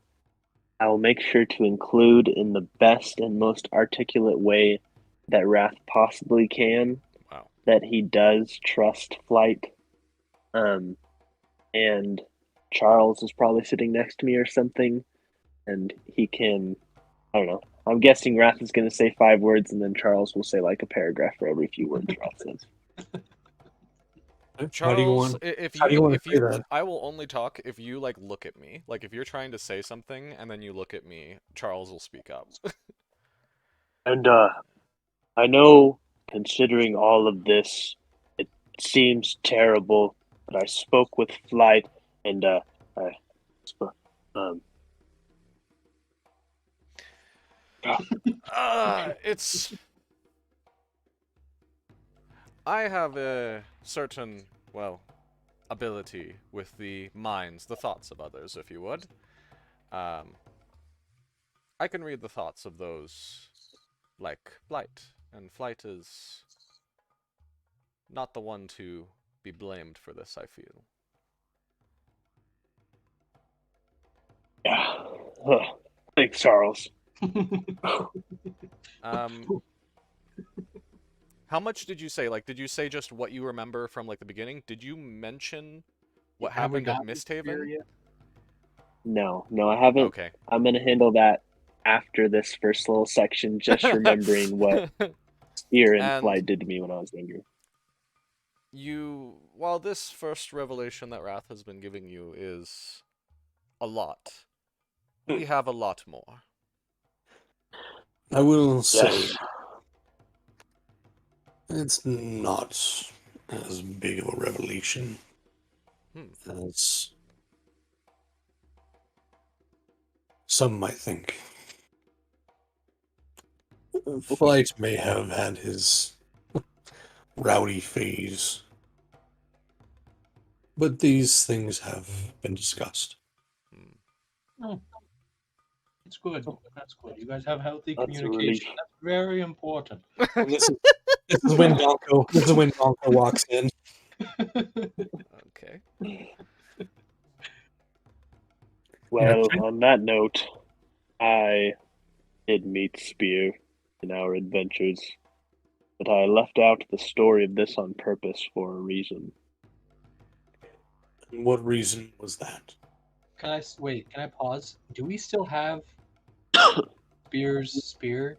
I will make sure to include in the best and most articulate way that Wrath possibly can Wow. that he does trust Flight. And Charles is probably sitting next to me or something, and he can, I don't know. I'm guessing Wrath is going to say 5 words, and then Charles will say like a paragraph for every few words Wrath says. How do you Charles, want? if How do you you want if to say you that? I will only talk if you like look at me. Like if you're trying to say something and then you look at me, Charles will speak up. And I know, considering all of this, it seems terrible, but I spoke with Flight, and I spoke. It's I have a certain, well, ability with the minds, the thoughts of others, if you would. Um, I can read the thoughts of those like Flight, and Flight is not the one to be blamed for this, I feel. Yeah. Thanks, Charles. Um, how much did you say? Like, did you say just what you remember from like the beginning? Did you mention what Have we happened at got the spear Misthaven? yet? No, I haven't. Okay. I'm gonna handle that after this first little section, just remembering what Spear and And Flight did to me when I was younger. while this first revelation that Wrath has been giving you is a lot, we have a lot more. I will say Yes. it's not as big of a revelation Hmm. as some might think. Flight may have had his rowdy phase, but these things have been discussed. It's good. That's good. You guys have healthy That's a relief. communication. That's very important. And this is when Donko walks in. Okay. Well, Yeah. on that note, I did meet Spear in our adventures, but I left out the story of this on purpose for a reason. And what reason was that? Wait? Can I pause? Do we still have Spear's spear?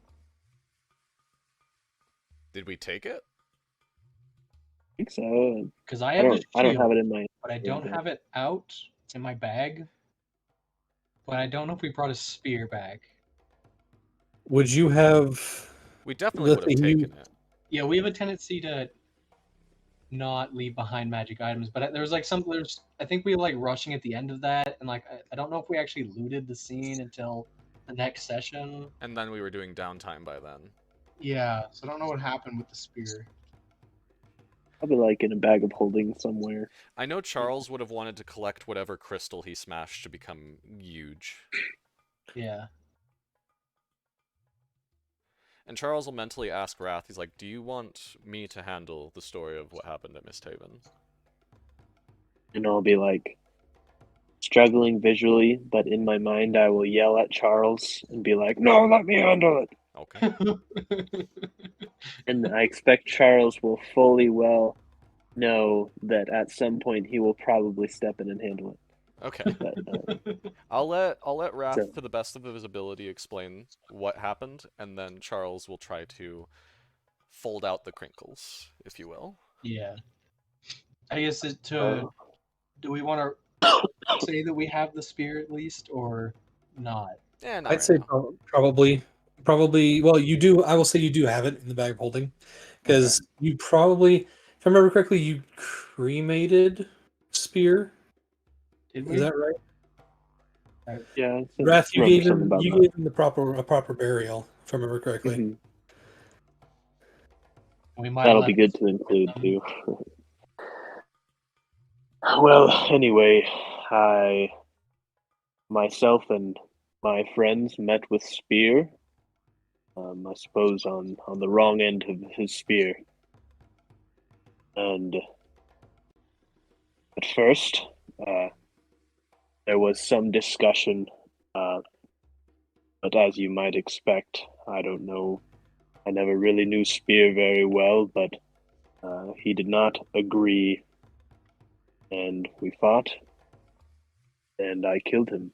Did we take it? I think so. Because I I have the don't have shield, it in my. but I don't have it out. It's in my bag. But I don't know if we brought a spear back. Would you have We definitely the would have thing you? taken it. Yeah, we have a tendency to not leave behind magic items, but there's like I think we like rushing at the end of that, and like I don't know if we actually looted the scene until the next session. And then we were doing downtime by then. Yeah, so I don't know what happened with the spear. Probably like in a bag of holding somewhere. I know Charles would have wanted to collect whatever crystal he smashed to become huge. Yeah. And Charles will mentally ask Wrath, he's like, do you want me to handle the story of what happened at Misthaven? And I'll be like struggling visually, but in my mind I will yell at Charles and be like, "No, let me handle it." Okay. And I expect Charles will fully well know that at some point he will probably step in and handle it. Okay. But, I'll let Wrath, So- to the best of his ability, explain what happened, and then Charles will try to fold out the crinkles, if you will. Yeah. I guess uh, do we want to say that we have the spear at least, or not? Yeah, not I'd right say now. probably. Well, you do. I will say you do have it in the bag of holding, because you probably, if I remember correctly, you cremated Spear. Did we? Is that right? yeah, I Wrath, you remember gave something him about you that. gave him a proper burial, if I remember correctly. Mhm. We might That'll have be left good to include too. Well, anyway, myself and my friends met with Spear. I suppose on the wrong end of his spear. And at first, there was some discussion But as you might expect, I don't know. I never really knew Spear very well, but he did not agree, and we fought, and I killed him.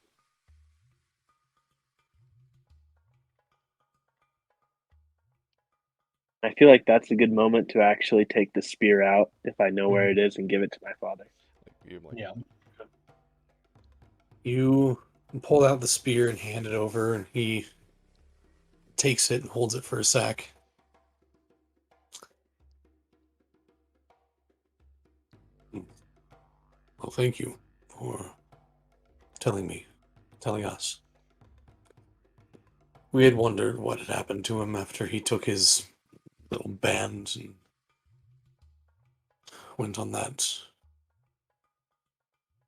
I feel like that's a good moment to actually take the spear out if I know where it is and give it to my father. Yeah. You pull out the spear and hand it over, and he takes it and holds it for a sec. Well, thank you for telling us. We had wondered what had happened to him after he took his little band and went on that.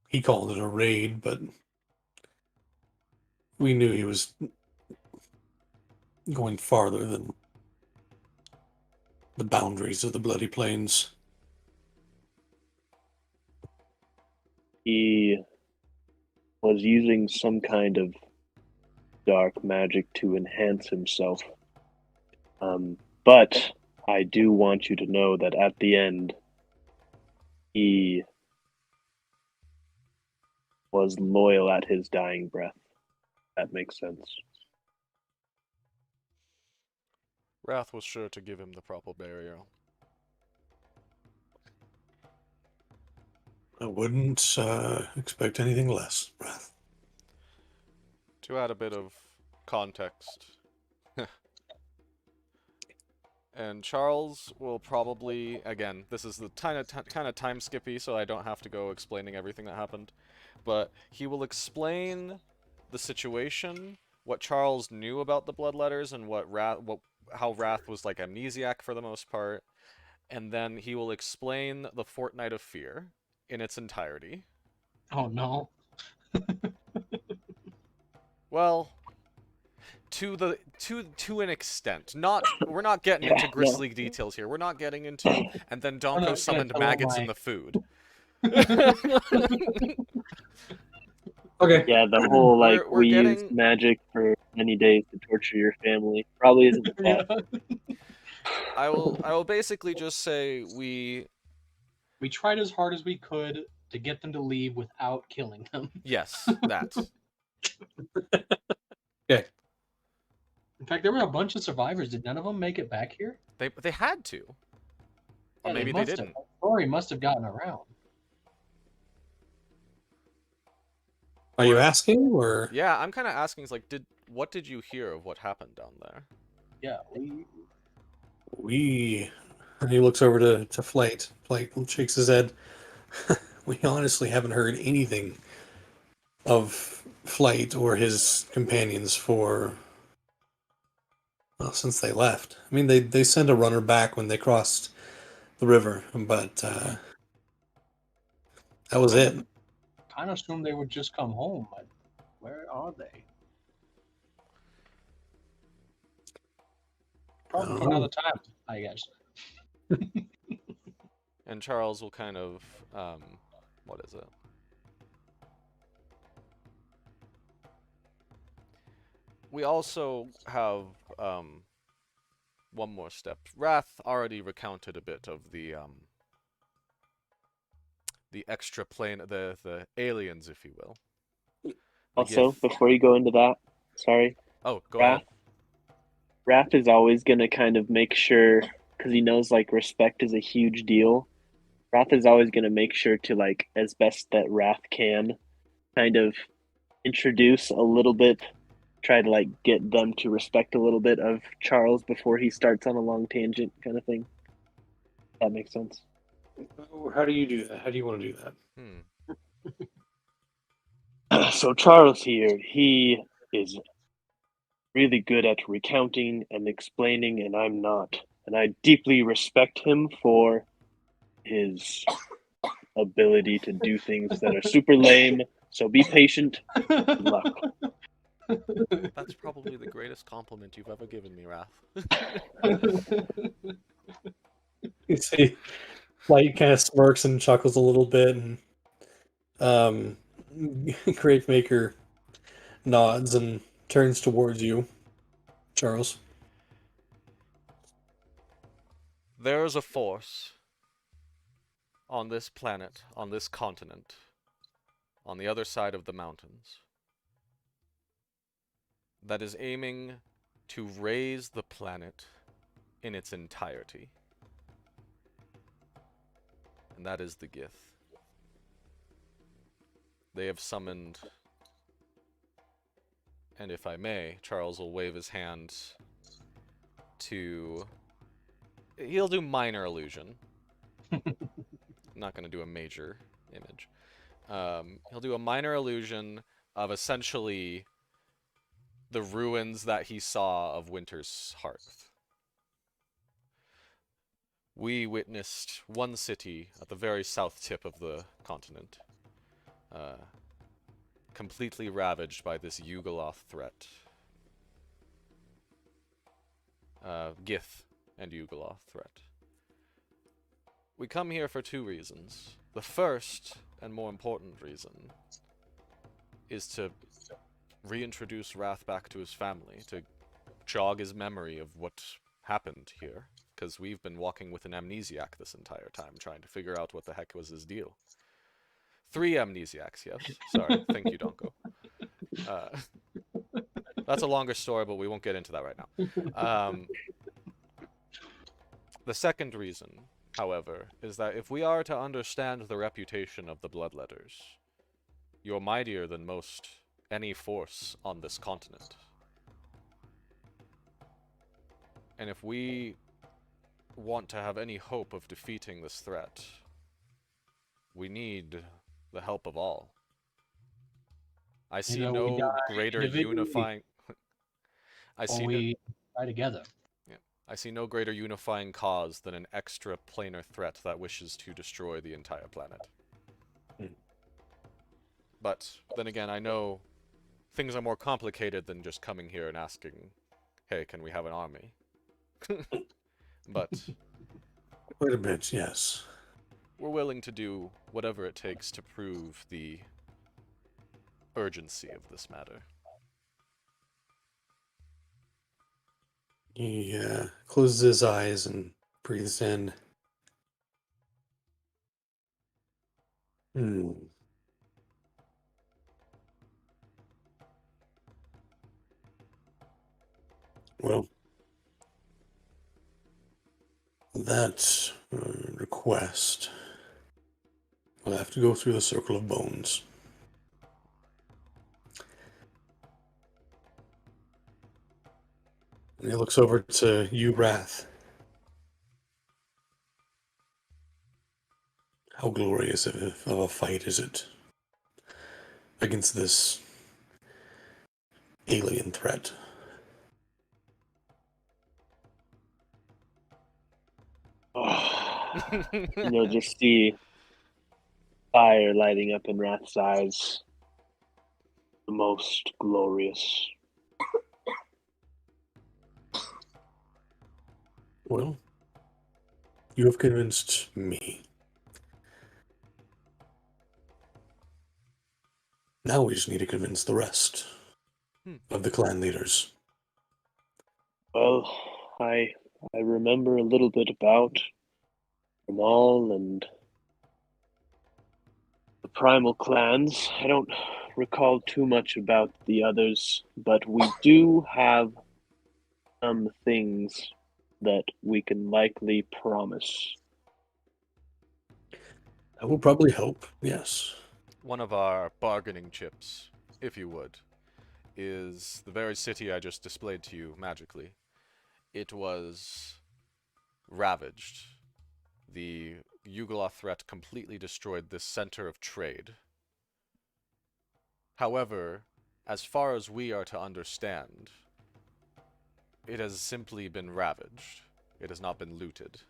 He called it a raid, but we knew he was going farther than the boundaries of the Bloody Plains. He was using some kind of dark magic to enhance himself. But I do want you to know that at the end, he was loyal at his dying breath. That makes sense. Wrath was sure to give him the proper burial. I wouldn't expect anything less, Wrath. To add a bit of context, and Charles will probably, again, this is the kind of time skippy, so I don't have to go explaining everything that happened, but he will explain the situation, what Charles knew about the bloodletters, and how Wrath was like amnesiac for the most part, and then he will explain the Fortnight of Fear in its entirety. Oh no. Well, to an extent. We're not getting into grisly details here. We're not getting into and then Donko summoned maggots in the food. Okay. Yeah, the whole like We're we getting- used magic for many days to torture your family probably isn't the best. I will basically just say we tried as hard as we could to get them to leave without killing them. yes, that. Okay. In fact, there were a bunch of survivors. Did none of them make it back here? They had to. Or Yeah, maybe they must have. didn't. The story must have gotten around. Are you asking, or? Yeah, I'm kind of asking is like what did you hear of what happened down there? Yeah, And he looks over to Flight. Flight shakes his head. We honestly haven't heard anything of Flight or his companions since they left. I mean, they sent a runner back when they crossed the river, but that was it. kind of assumed they would just come home, but where are they? Probably for another time, I guess. And Charles will kind of what is it? We also have one more step. Wrath already recounted a bit of the extra plane, the aliens, if you will. Also, before you go into that, sorry, Oh, go ahead. Raph is always gonna kind of make sure, because he knows like respect is a huge deal. Raph is always gonna make sure to like as best that Raph can, kind of introduce a little bit, try to like get them to respect a little bit of Charles before he starts on a long tangent, kind of thing. That makes sense. How do you do that? How do you want to do that? So Charles here, he is really good at recounting and explaining, and I'm not. And I deeply respect him for his ability to do things that are super lame. So be patient. Good luck. That's probably the greatest compliment you've ever given me, Wrath. You see, Flight kind of smirks and chuckles a little bit, and Grave Maker nods and turns towards you, Charles. There is a force on this planet, on this continent, on the other side of the mountains, that is aiming to raise the planet in its entirety. And that is the Gith. They have summoned, and if I may, Charles will wave his hand to... He'll do minor illusion. Not going to do a major image. He'll do a minor illusion of essentially the ruins that he saw of Winter's Hearth. We witnessed one city at the very south tip of the continent, completely ravaged by this Yugoloth threat. Gith and Yugoloth threat. We come here for two reasons. The first, and more important reason, is to reintroduce Wrath back to his family, to jog his memory of what happened here, because we've been walking with an amnesiac this entire time, trying to figure out what the heck was his deal. 3 amnesiacs, yes. Sorry, thank you, Donko. That's a longer story, but we won't get into that right now. The second reason, however, is that if we are to understand the reputation of the Bloodletters, you're mightier than most any force on this continent. And if we want to have any hope of defeating this threat, we need the help of all. I see we no die greater individually, unifying... we die together. I see no greater unifying cause than an extra-planar threat that wishes to destroy the entire planet. But, then again, I know things are more complicated than just coming here and asking, hey, can we have an army? But... Quite a bit, yes. We're willing to do whatever it takes to prove the urgency of this matter. He closes his eyes and breathes in. Well, that request will have to go through the Circle of Bones. And he looks over to you, Wrath. How glorious of a fight is it against this alien threat? Just see fire lighting up in Wrath's eyes. The most glorious. Well, you have convinced me. Now we just need to convince the rest of the clan leaders. Well, I remember a little bit about Ramal and the primal clans. I don't recall too much about the others, but we do have some things that we can likely promise. That will probably help, yes. One of our bargaining chips, if you would, is the very city I just displayed to you magically. It was ravaged. The Yugoloth threat completely destroyed this center of trade. However, as far as we are to understand, it has simply been ravaged. It has not been looted.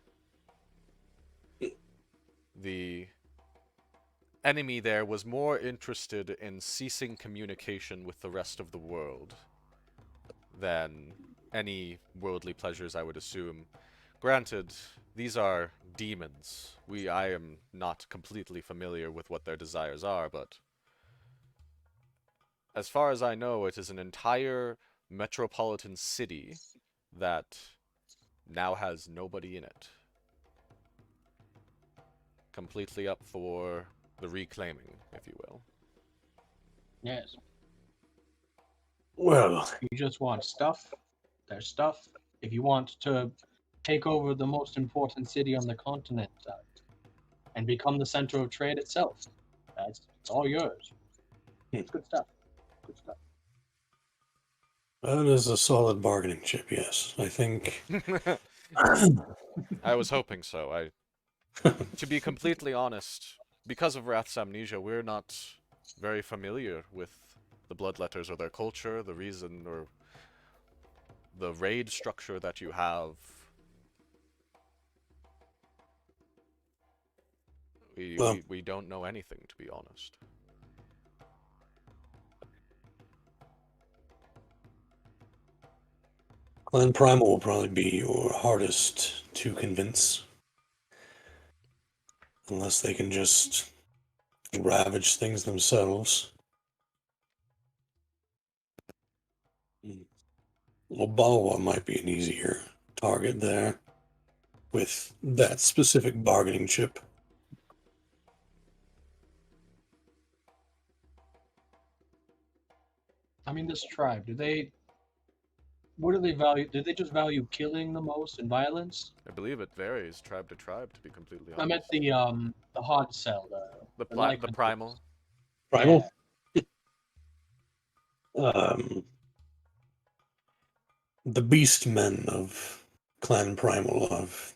The enemy there was more interested in ceasing communication with the rest of the world than any worldly pleasures, I would assume. Granted, these are demons. I am not completely familiar with what their desires are, but As far as I know, it is an entire metropolitan city that now has nobody in it. Completely up for the reclaiming, if you will. Yes. Well, You just want stuff. There's stuff. If you want to take over the most important city on the continent and become the center of trade itself, it's all yours. It's good stuff. Good stuff. that is a solid bargaining chip, yes. I think. I was hoping so. To be completely honest, because of Wrath's amnesia, we're not very familiar with the Bloodletters or their culture, the reason or the raid structure that you have. Well- We don't know anything, to be honest. Clan Primal will probably be your hardest to convince. Unless they can just ravage things themselves. Well, Balwa might be an easier target there with that specific bargaining chip. I mean, this tribe, what do they value? Do they just value killing the most and violence? I believe it varies tribe to tribe, to be completely I meant honest. the hard cell, The lycanthropes. primal. Primal? The beast men of Clan Primal have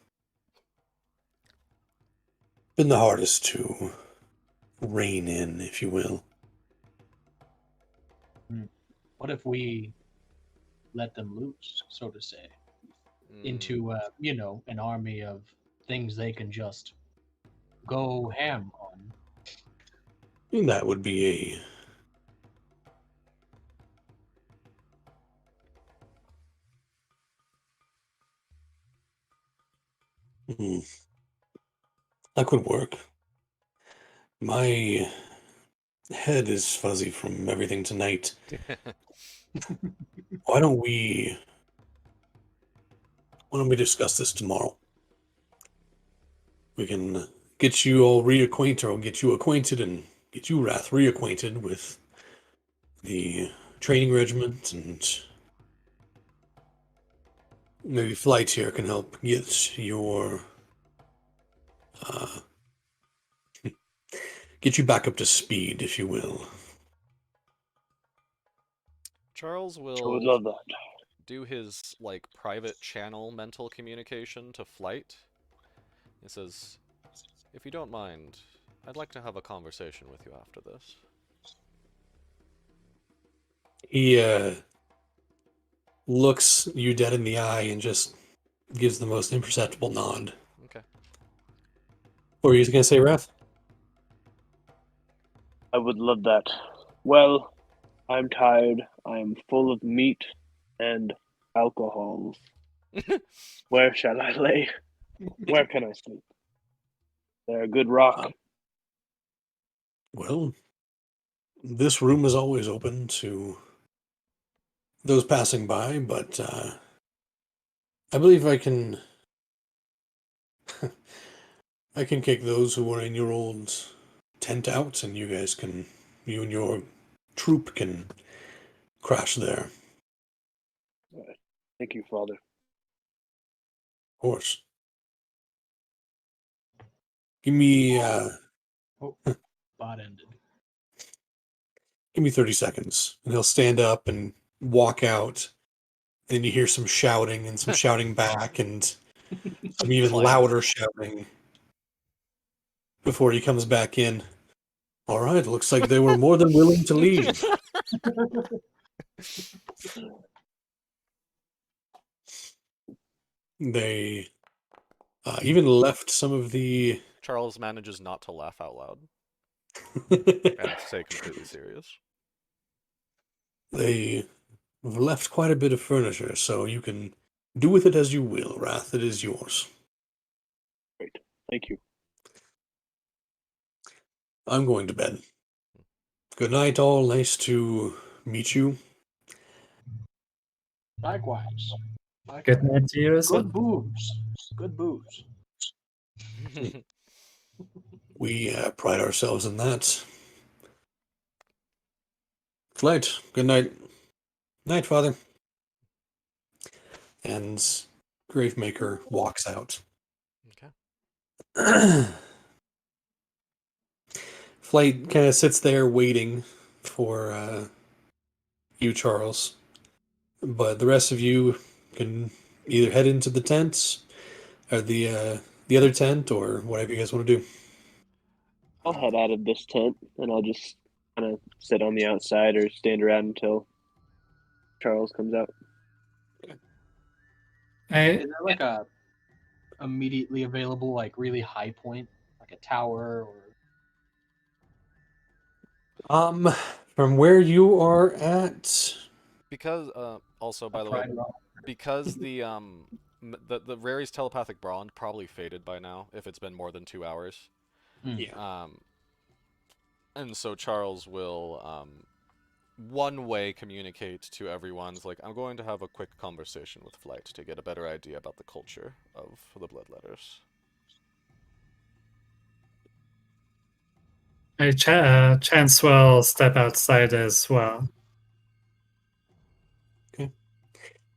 been the hardest to rein in, if you will. What if we let them loose, so to say, into an army of things they can just go ham on? And that would be that could work. My head is fuzzy from everything tonight. Why don't we discuss this tomorrow? We can get you all reacquainted, or get you acquainted and get you, Wrath, reacquainted with the training regiment, and maybe Flight here can help get your get you back up to speed, if you will. Charles I would will love that. do his private channel mental communication to Flight. He says, "If you don't mind, I'd like to have a conversation with you after this." He looks you dead in the eye and just gives the most imperceptible nod. Okay. What were you gonna say, Wrath? I would love that. Well, I'm tired. I'm full of meat and alcohols. Where shall I lay? Where can I sleep? There a good rock? Well, this room is always open to those passing by, but I believe I can I can kick those who were in your old tent out, and you and your troop can crash there. Thank you, Father. Of course. Give me Bot ended. give me 30 seconds, and he'll stand up and walk out. And you hear some shouting and some shouting back, and some even Clang. louder shouting before he comes back in. All right, looks like they were more than willing to leave. They even left some of the. Charles manages not to laugh out loud and stay completely serious. They left quite a bit of furniture, so you can do with it as you will, Wrath. It is yours. Great. Thank you. I'm going to bed. Good night, all. Nice to meet you. Likewise. Good night to you as well. Good booze. Good booze. We pride ourselves in that. Flight, good night. Night, Father. And Gravemaker walks out. Okay. Flight kind of sits there waiting for you, Charles. But the rest of you can either head into the tents or the other tent or whatever you guys want to do. I'll head out of this tent and I'll just kind of sit on the outside or stand around until Charles comes out. I Is there like a immediately available, like really high point, like a tower or From where you are at, Because also, by a the way, pride rock? because the Rary's telepathic bond probably faded by now if it's been more than 2 hours. yeah. And so Charles will one way communicate to everyone's like, I'm going to have a quick conversation with Flight to get a better idea about the culture of the Bloodletters. Chance will step outside as well.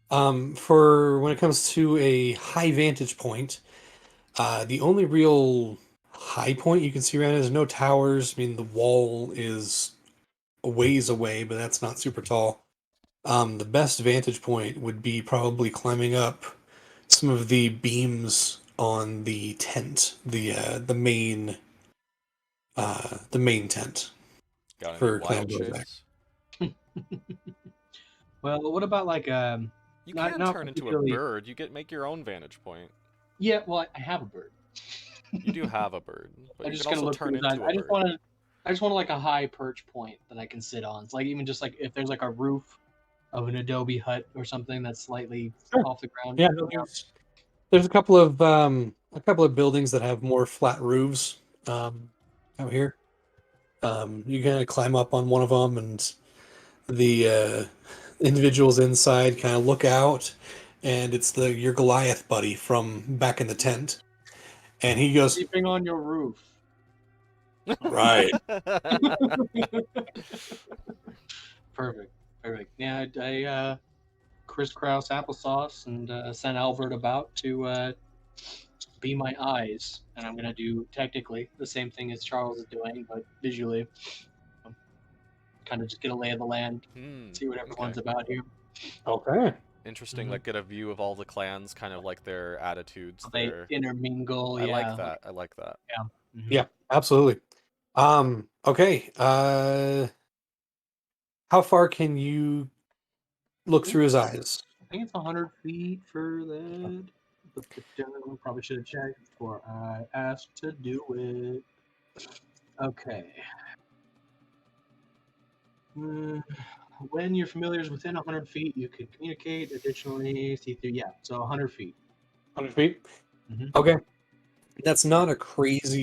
For when it comes to a high vantage point, the only real high point you can see around is no towers. I mean, the wall is a ways away, but that's not super tall. The best vantage point would be probably climbing up some of the beams on the tent, the main tent Got any for Clan wild Bozak. shapes? Well, what about like You Not- can not turn into a particularly- bird. You make your own vantage point. yeah, well, I have a bird. You do have a bird, but I'm you just can gonna also look turn through his eyes. into a bird. I just want like a high perch point that I can sit on. It's like even just like if there's like a roof of an adobe hut or something that's slightly Sure. off the ground. Yeah, no, there's a couple of buildings that have more flat roofs out here. You kind of climb up on one of them, and the individuals inside kind of look out, and it's your Goliath buddy from back in the tent, and he goes, Sleeping on your roof. "Right, Perfect. Yeah, I crisscross applesauce and sent Albert about to be my eyes, and I'm gonna do technically the same thing as Charles is doing, but visually, kind of just get a lay of the land, see what everyone's Okay. about here. okay." Interesting. Mhm. Like get a view of all the clans, kind of like their attitudes. They Their... intermingle. I Yeah, like that. I like that. Mhm. Yeah, absolutely. Okay. How far can you look through his eyes? I think it's 100 feet for that. Probably should have checked before I asked to do it. Okay. When your familiar is within 100 feet, you can communicate. Additionally, see through. Yeah, so 100 feet. 100 feet. Mhm. Okay, that's not a crazy.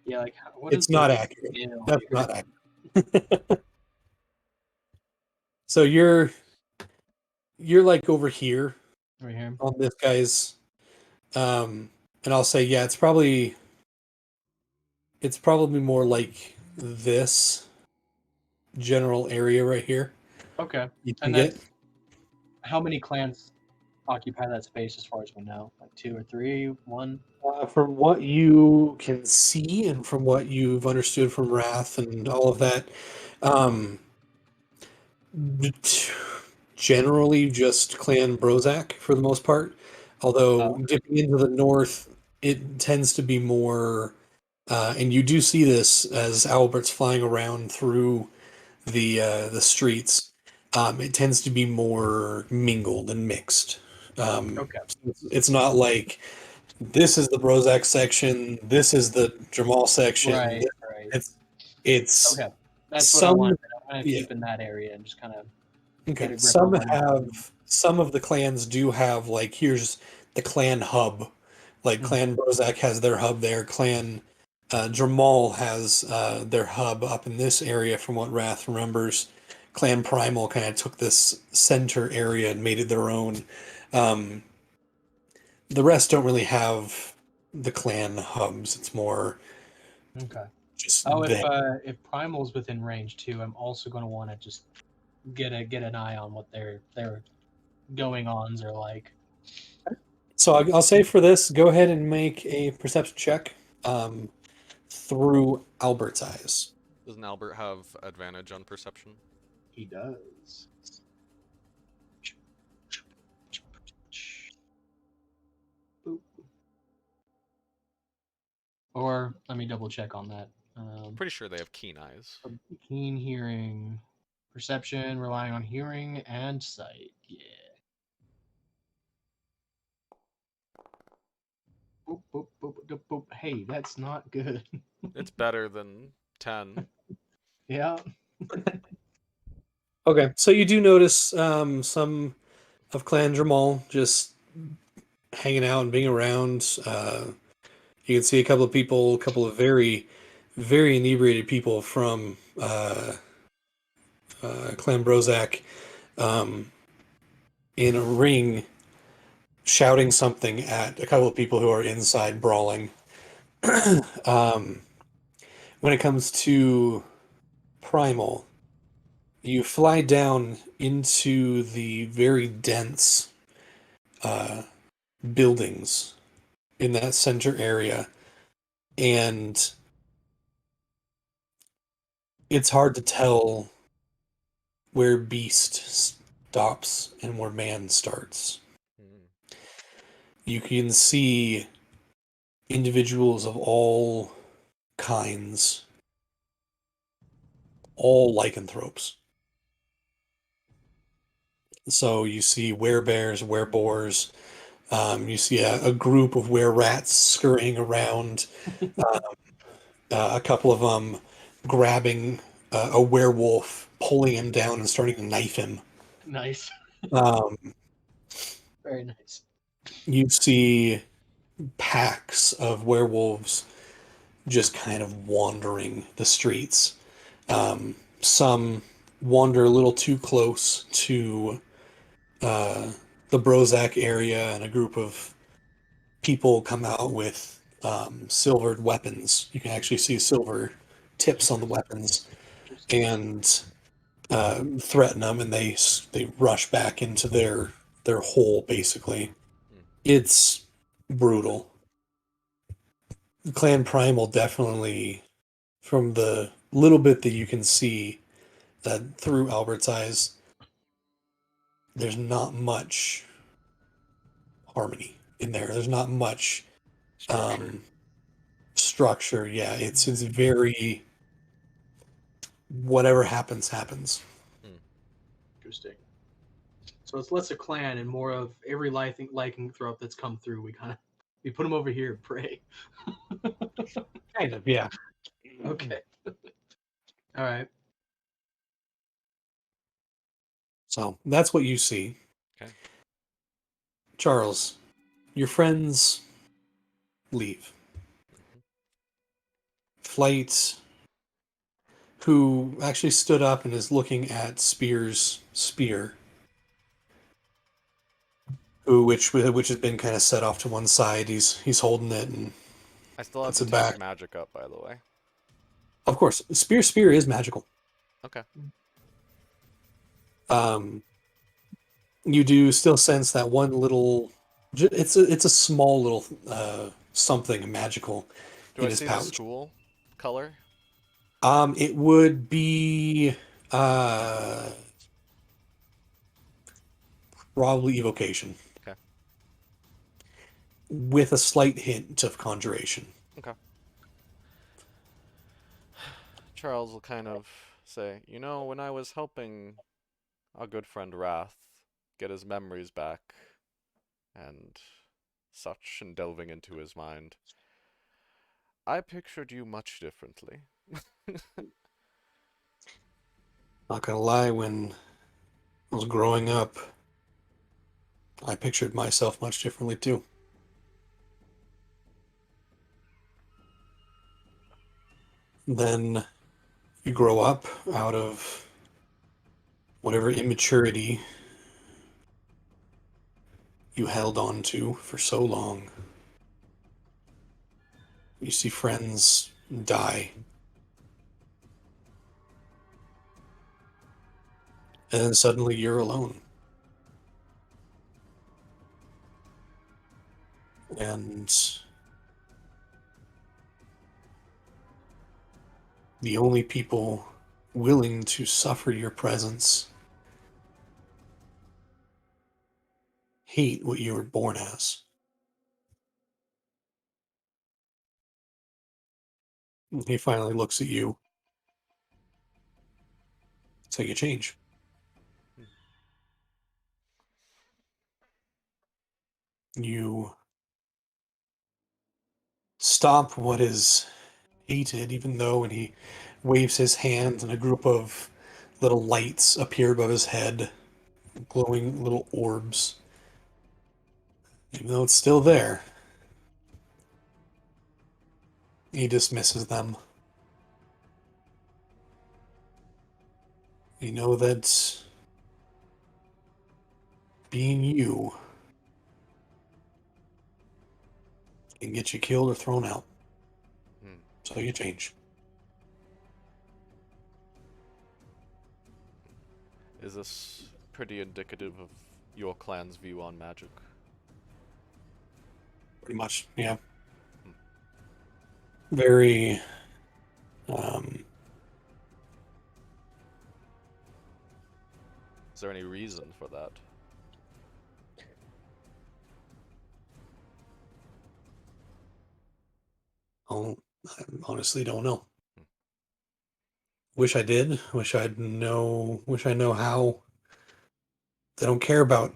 Yeah, like what It's is not the accurate. scale? That's not accurate. So you're like over here Right here. on this guy's, and I'll say, yeah, it's probably more like this general area right here. Okay. You can And get that's how many clans occupy that space as far as we know? Like 2 or 3, 1? from what you can see and from what you've understood from Wrath and all of that, generally just Clan Brozak for the most part. Although dipping into the north, it tends to be more, and you do see this as Albert's flying around through the streets. It tends to be more mingled and mixed. Okay. It's not like this is the Brozak section, this is the Jamal section. Right. It's Okay. That's what I some wanted. I'm going to yeah. keep in that area and just kind of Okay. get a grip on Some of the clans do have like here's the clan hub. Like Mhm. Clan Brozak has their hub there. Clan Dramal has their hub up in this area, from what Wrath remembers. Clan Primal kind of took this center area and made it their own. Um, the rest don't really have the clan hubs. It's more Okay. just Oh, them. if Primal's within range too, I'm also going to want to just get an eye on what their going ons are like. So I'll say for this, go ahead and make a perception check through Albert's eyes. Doesn't Albert have advantage on perception? He does. Boop. Or let me double check on that. Pretty sure they have keen eyes. Keen hearing, perception, relying on hearing and sight. Yeah. Boop, boop, boop, boop, boop. Hey, that's not good. It's better than 10. Yeah. Okay, so you do notice some of Clan Dramal just hanging out and being around. You can see a couple of people, a couple of very, very inebriated people from Clan Brozak in a ring shouting something at a couple of people who are inside brawling. When it comes to Primal, you fly down into the very dense buildings in that center area, and it's hard to tell where beast stops and where man starts. Hmm. You can see individuals of all kinds, all lycanthropes. So you see werebears, werebores. You see a group of were-rats scurrying around. A couple of them grabbing a werewolf, pulling him down, and starting to knife him. Nice. Um, Very nice. you see packs of werewolves just kind of wandering the streets. Some wander a little too close to the Brozak area, and a group of people come out with silvered weapons. You can actually see silver tips on the weapons, and threaten them, and they rush back into their hole. Basically, Hmm. it's brutal. Clan Primal definitely, from the little bit that you can see that through Albert's eyes, there's not much harmony in there. There's not much Structure. structure. Yeah, it's very, whatever happens, happens. Interesting. So it's less a clan and more of every lycanthrope that's come through. We put them over here and pray. Kind of, yeah. Okay. All right. So that's what you see. Okay. Charles, your friends leave. Flight, who actually stood up and is looking at Spear's spear, which has been kind of set off to one side. He's holding it, and I still have puts the it detect back. magic up, by the way. Of course, spear is magical. Okay. You do still sense that one little. It's a small little something magical Do in I his see the pouch. school color? It would be probably evocation. Okay. With a slight hint of conjuration. Okay. Charles will kind of say, you know, when I was helping our good friend Wrath get his memories back and such, and delving into his mind, I pictured you much differently. Not gonna lie, when I was growing up, I pictured myself much differently too. Then you grow up out of whatever immaturity you held on to for so long. You see friends die. And then suddenly you're alone. And the only people willing to suffer your presence hate what you were born as. And he finally looks at you. So you change. You stop what is hated, even though when he waves his hand and a group of little lights appear above his head, glowing little orbs. Even though it's still there, he dismisses them. You know that being you can get you killed or thrown out. Hmm. So you change. Is this pretty indicative of your clan's view on magic? Pretty much, yeah. Hmm. Very um Is there any reason for that? I honestly don't know. Hmm. Wish I did. Wish I know how. They don't care about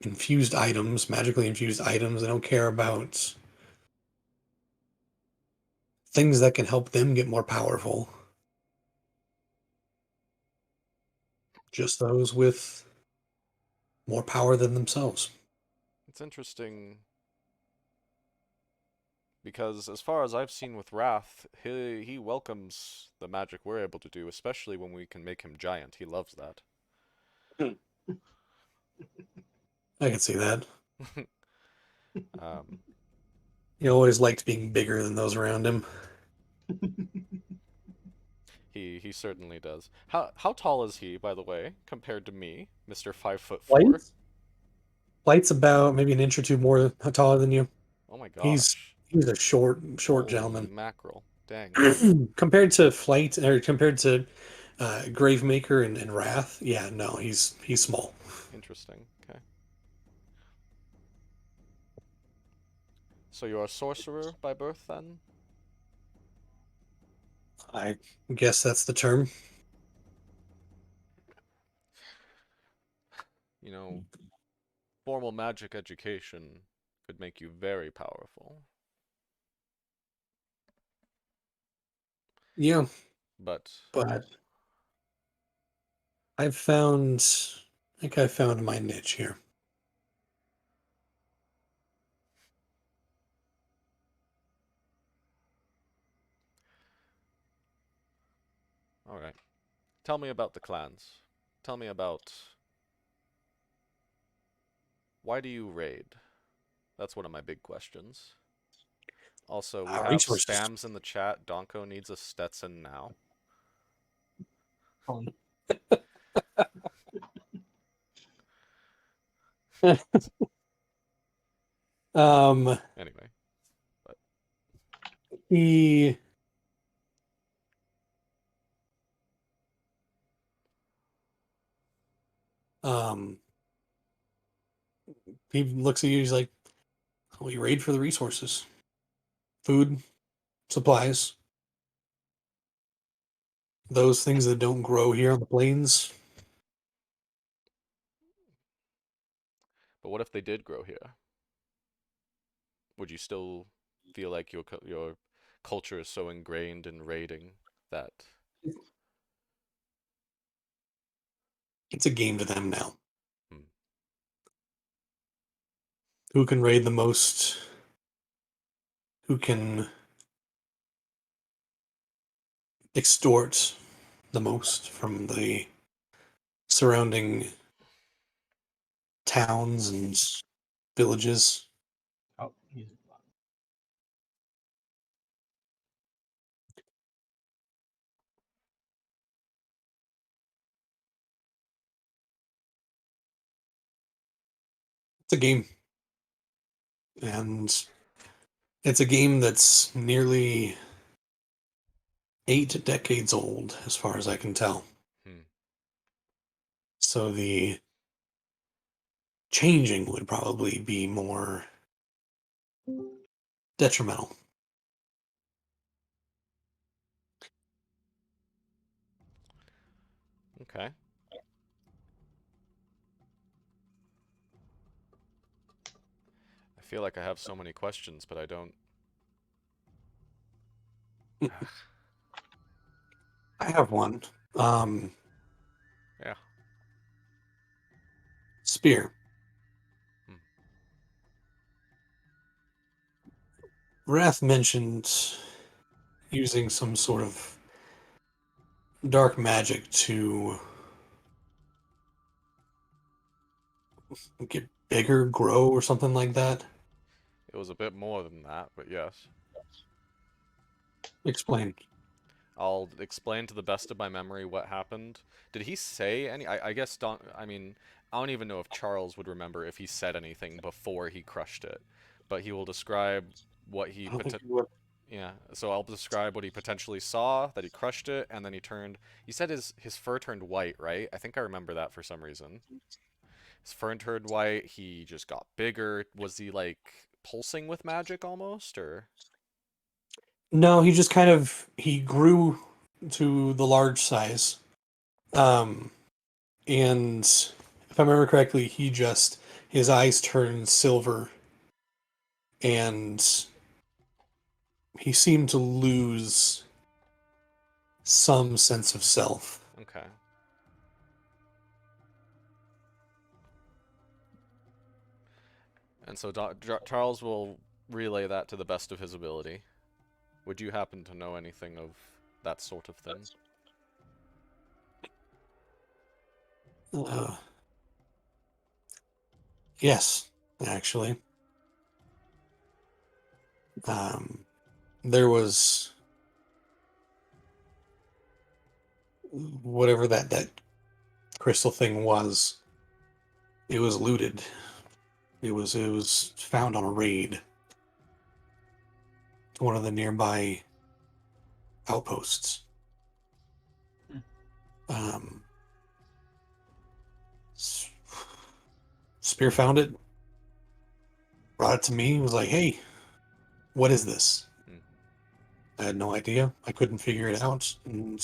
infused items, magically infused items. They don't care about things that can help them get more powerful. Just those with more power than themselves. It's interesting because as far as I've seen with Wrath, he welcomes the magic we're able to do, especially when we can make him giant. He loves that. I can see that. um, He always liked being bigger than those around him. he certainly does. How tall is he, by the way, compared to me, Mr. 5'4"? Flight? Flight's about maybe an inch or two more taller than you. Oh my He's gosh. he's a short Holy gentleman. mackerel. Dang. Compared to Flight or compared to Gravemaker and Wrath, yeah, no, he's small. Interesting. Okay. So you're a sorcerer by birth then? I guess that's the term. You know, formal magic education could make you very powerful. Yeah, But but I've found I think I found my niche here. all right. Tell me about the clans. Tell me about why do you raid? That's one of my big questions. Also, we have Resources. spams in the chat. Donko needs a Stetson now. Fun. um, Anyway, but he um he looks at you. He's like, "We raid for the resources, food, supplies, those things that don't grow here on the plains." but what if they did grow here? Would you still feel like your culture is so ingrained in raiding that It's a game to them now. hmm, Who can raid the most? Who can extort the most from the surrounding towns and villages. Oh, he's It's a game. And it's a game that's nearly 8 decades old, as far as I can tell. Hmm. So the changing would probably be more detrimental. Okay. I feel like I have so many questions, but I don't. I have one. Um, Yeah. Spear. Hmm. Wrath mentioned using some sort of dark magic to get bigger, grow, or something like that. It was a bit more than that, but yes. Explain. I'll explain to the best of my memory what happened. Did he say any? I guess Don. I mean, I don't even know if Charles would remember if he said anything before he crushed it, but he will describe what he I don't think put. you would. Yeah, so I'll describe what he potentially saw, that he crushed it, and then he turned. He said his fur turned white, right? I think I remember that for some reason. His fur turned white. He just got bigger. Was he like pulsing with magic almost, or? No, he just kind of he grew to the large size. Um, and if I remember correctly, he just his eyes turned silver and he seemed to lose some sense of self. Okay. And so Charles will relay that to the best of his ability. Would you happen to know anything of that sort of thing? Uh, yes, actually. Um, there was whatever that crystal thing was. It was looted. It was found on a raid to one of the nearby outposts. Hmm. Um, S- Spear found it, brought it to me, was like, "Hey, what is this?" Hmm. I had no idea. I couldn't figure it out, and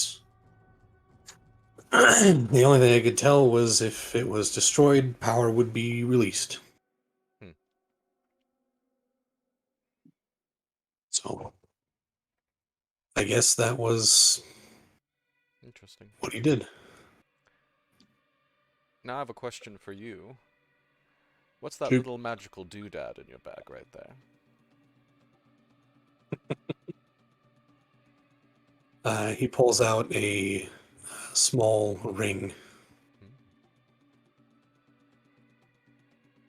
the only thing I could tell was if it was destroyed, power would be released. Hmm. So I guess that was Interesting. what he did. Now I have a question for you. What's that Shoot. little magical doodad in your bag right there? He pulls out a small ring. Hmm?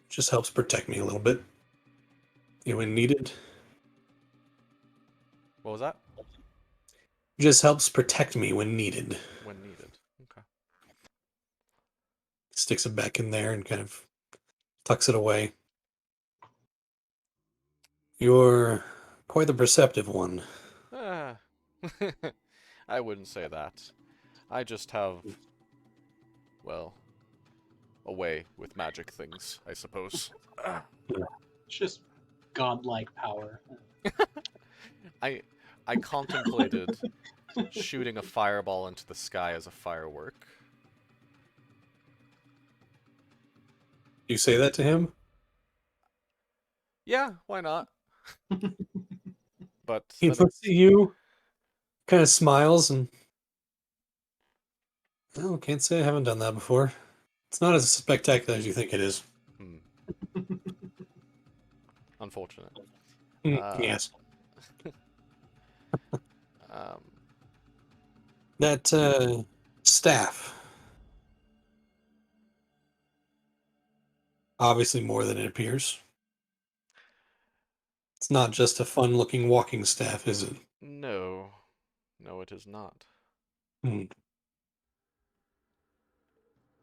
Just helps protect me a little bit. When needed. What was that? Just helps protect me when needed. When needed. Okay. Sticks it back in there and kind of tucks it away. You're quite the perceptive one. Ah. I wouldn't say that. I just have, well, a way with magic things, I suppose. It's just godlike power. I I contemplated shooting a fireball into the sky as a firework. You say that to him? Yeah, why not? But He then, looks at you, kind of smiles, and oh, can't say I haven't done that before. It's not as spectacular as you think it is. hmm, unfortunate. Mm, Uh, yes. um, That staff. Obviously more than it appears. It's not just a fun-looking walking staff, is it? No. No, it is not. Hmm.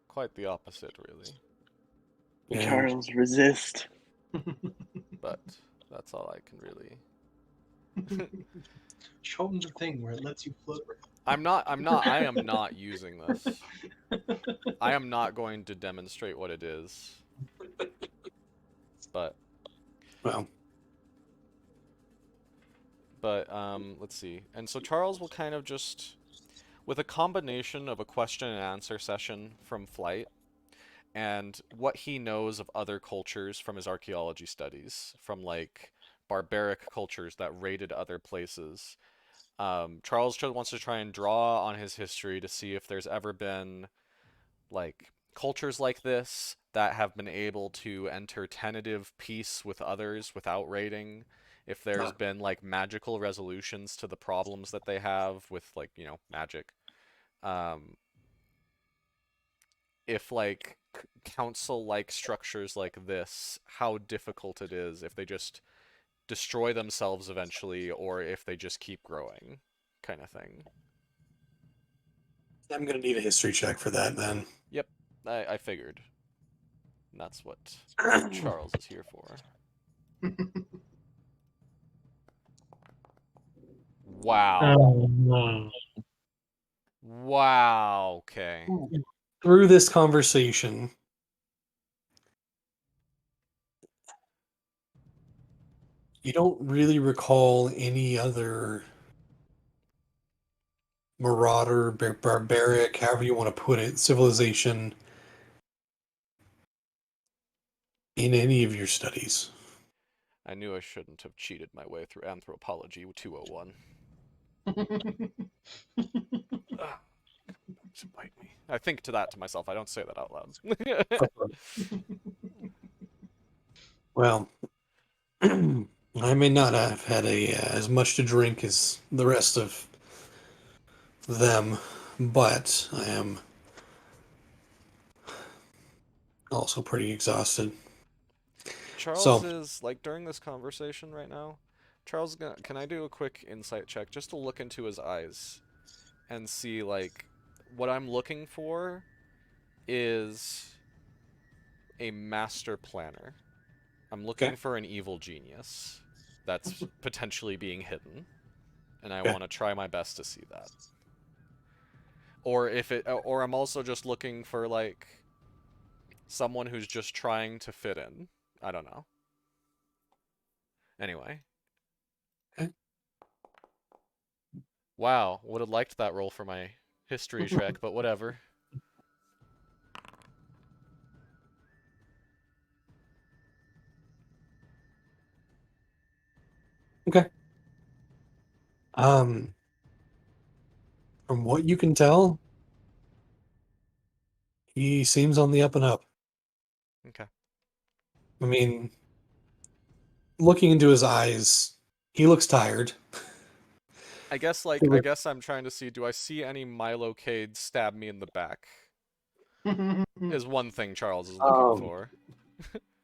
Quite the opposite, really. And Charles, resist. But that's all I can really. Show him the thing where it lets you float. I am not using this. I am not going to demonstrate what it is. But well, let's see. And so Charles will kind of just, with a combination of a question and answer session from Flight and what he knows of other cultures from his archaeology studies, from like barbaric cultures that raided other places. Charles just wants to try and draw on his history to see if there's ever been like cultures like this that have been able to enter tentative peace with others without raiding, if there's been like magical resolutions to the problems that they have with like, magic. If like council like structures like this, how difficult it is if they just destroy themselves eventually or if they just keep growing, kind of thing. I'm gonna need a history check for that then. Yep, I figured. And that's what Charles is here for. Wow. Oh, no. Wow. Okay. Through this conversation, you don't really recall any other marauder, barbaric, however you want to put it, civilization in any of your studies. I knew I shouldn't have cheated my way through Anthropology 201. Bite me. I think to myself. I don't say that out loud. Well, I may not have had as much to drink as the rest of them, but I am also pretty exhausted. Charles is like during this conversation right now. Charles, can I do a quick insight check just to look into his eyes and see like what I'm looking for is a master planner. I'm looking for an evil genius that's potentially being hidden, and I want to try my best to see that. Or I'm also just looking for like someone who's just trying to fit in. I don't know. Anyway. Okay. Wow, would have liked that roll for my history check, but whatever. Okay. From what you can tell, he seems on the up and up. Okay. I mean, looking into his eyes, he looks tired. I guess I'm trying to see, do I see any Milocade stab me in the back? Is one thing Charles is looking for.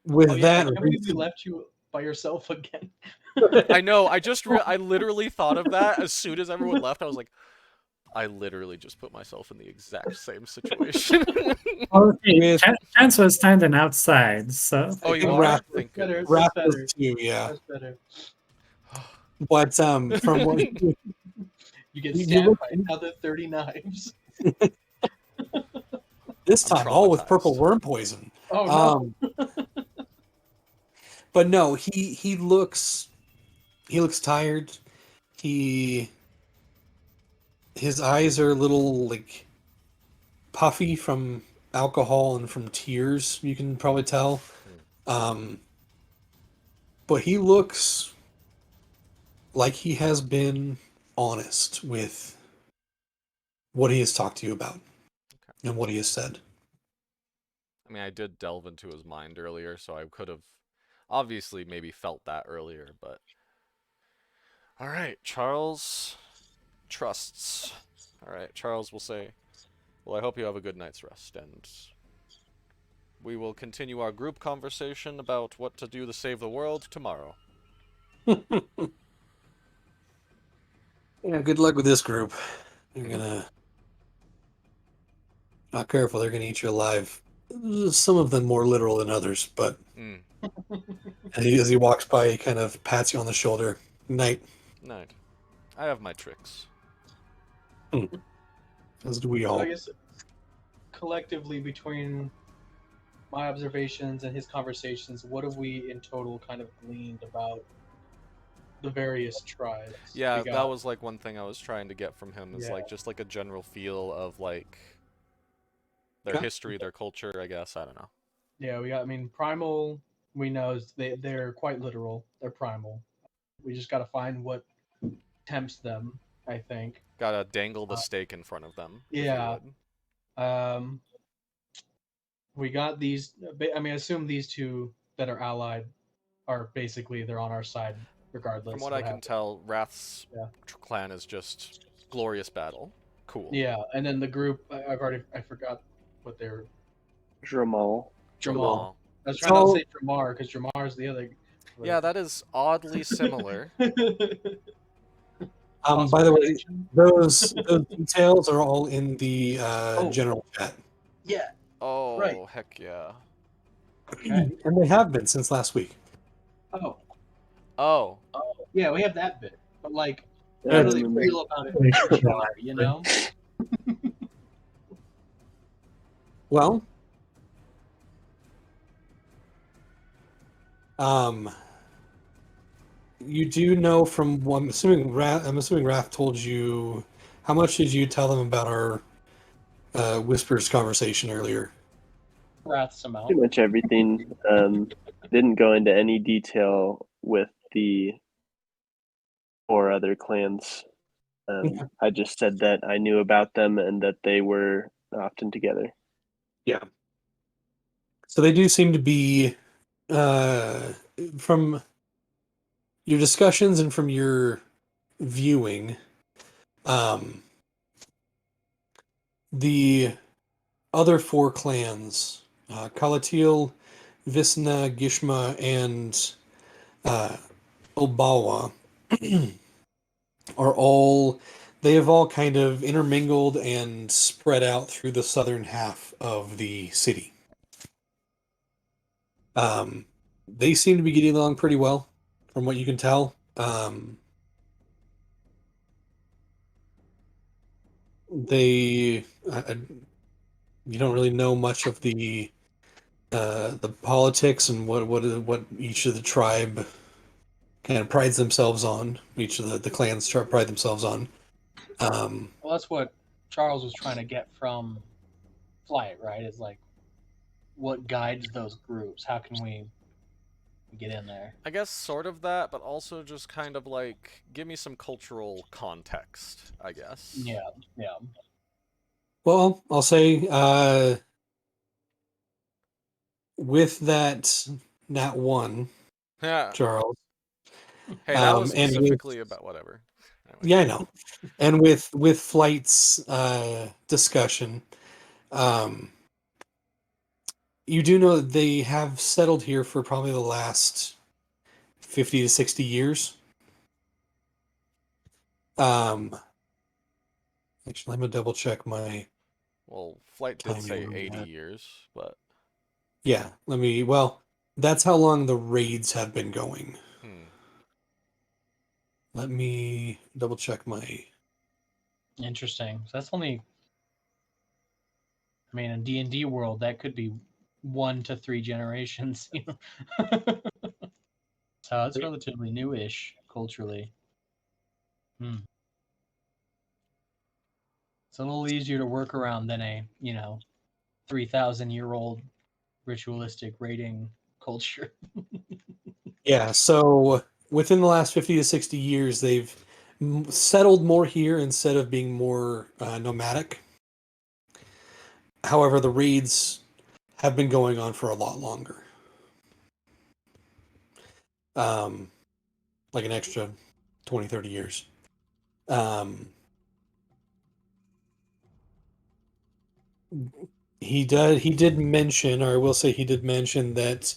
With Oh yeah, I that, can't believe we left you by yourself again. I know, I literally thought of that as soon as everyone left. I was like, I literally just put myself in the exact same situation. Okay, Chance was standing outside, so. Oh, you think are? Raph- Thank Better, goodness. Raph that's was better. too, yeah. That's better. But from what You get You stabbed look- by another 30 knives. this I'm time, all with traumatized. purple worm poison. Oh no. But no, he looks tired. His eyes are a little like puffy from alcohol and from tears, you can probably tell. But he looks like he has been honest with what he has talked to you about and what he has said. I mean, I did delve into his mind earlier, so I could have obviously maybe felt that earlier, but... Alright, Charles trusts All right, Charles will say, "Well, I hope you have a good night's rest, and we will continue our group conversation about what to do to save the world tomorrow." Yeah, good luck with this group. They're gonna not careful. They're gonna eat you alive. Some of them more literal than others, but Mm. as he walks by, he kind of pats you on the shoulder. Night, Night. I have my tricks. as do we So all. I guess collectively between my observations and his conversations, what have we in total kind of gleaned about the various tribes? Yeah, We that got, was like one thing I was trying to get from him is Yeah. like just like a general feel of like their Okay. history, their culture, I guess. I don't know. yeah, we got. I mean, primal. We know they're quite literal. They're primal. We just got to find what tempts them. I think. Gotta dangle the Uh, stake in front of them, if you Yeah. would. We got these. I mean, I assume these two that are allied are basically they're on our side regardless. From what of I can happens. tell, Wrath's Yeah. clan is just glorious battle. Cool. Yeah, and then the group. I forgot what they were. Dramal. Jamal. I was It's trying not all- to say Jamar because Jamar is the other. Yeah, that is oddly similar. By the way, Connection? those details are all in the Oh. general chat, Yeah. Oh, Right. heck yeah. Okay. and they have been since last week. Oh. Oh, Yeah, we have that bit, but like, Yeah, not I really remember. real about it. Like, You know. Well, um, you do know from what I'm assuming. I'm assuming Raph told you. How much did you tell them about our whispers conversation earlier? Wrath's amount. Pretty much everything. Didn't go into any detail with the 4 other clans. Okay. I just said that I knew about them and that they were often together. Yeah. So they do seem to be, from your discussions and from your viewing, the other 4 clans, Kalatil, Visna, Gishma, and Obawa, are all, they have all kind of intermingled and spread out through the southern half of the city. They seem to be getting along pretty well, from what you can tell. They, you don't really know much of the politics and what each of the tribe kind of prides themselves on. Each of the clans pride themselves on. Well, that's what Charles was trying to get from Flight, right? Is like, what guides those groups? How can we get in there? I guess sort of that, but also just kind of like give me some cultural context, I guess. Yeah, yeah. Well, I'll say with that nat one, Yeah. Charles. Hey, that was And specifically about whatever. Anyway. Yeah, I know. And with Flight's discussion, you do know that they have settled here for probably the last 50 to 60 years. Actually, let me double check my. Well, Flight did Timing say on 80 that. years, but Yeah, well, that's how long the raids have been going. Let me double check my. Interesting. So that's only. I mean, in D&D world, that could be 1 to 3 generations. You know? So it's relatively newish culturally. It's a little easier to work around than a 3,000-year-old ritualistic raiding culture. Yeah, so within the last 50 to 60 years, they've settled more here instead of being more nomadic. However, the raids have been going on for a lot longer. Like an extra 20, 30 years. He did mention, or I will say he did mention that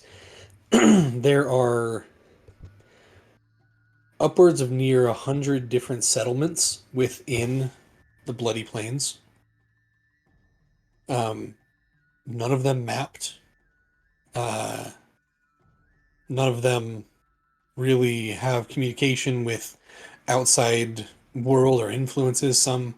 there are upwards of near 100 different settlements within the Bloody Plains. None of them mapped. Uh, none of them really have communication with outside world or influences. Some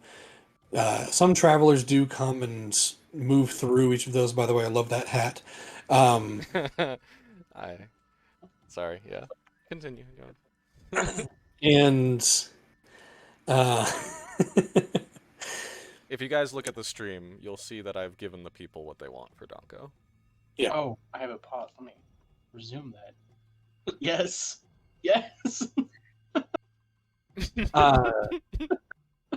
travelers do come and move through each of those. By the way, I love that hat. I sorry, yeah. Continue. Go on. And uh, If you guys look at the stream, you'll see that I've given the people what they want for Donko. Yeah. Oh, I have a pause. Let me resume that. Yes. Yes.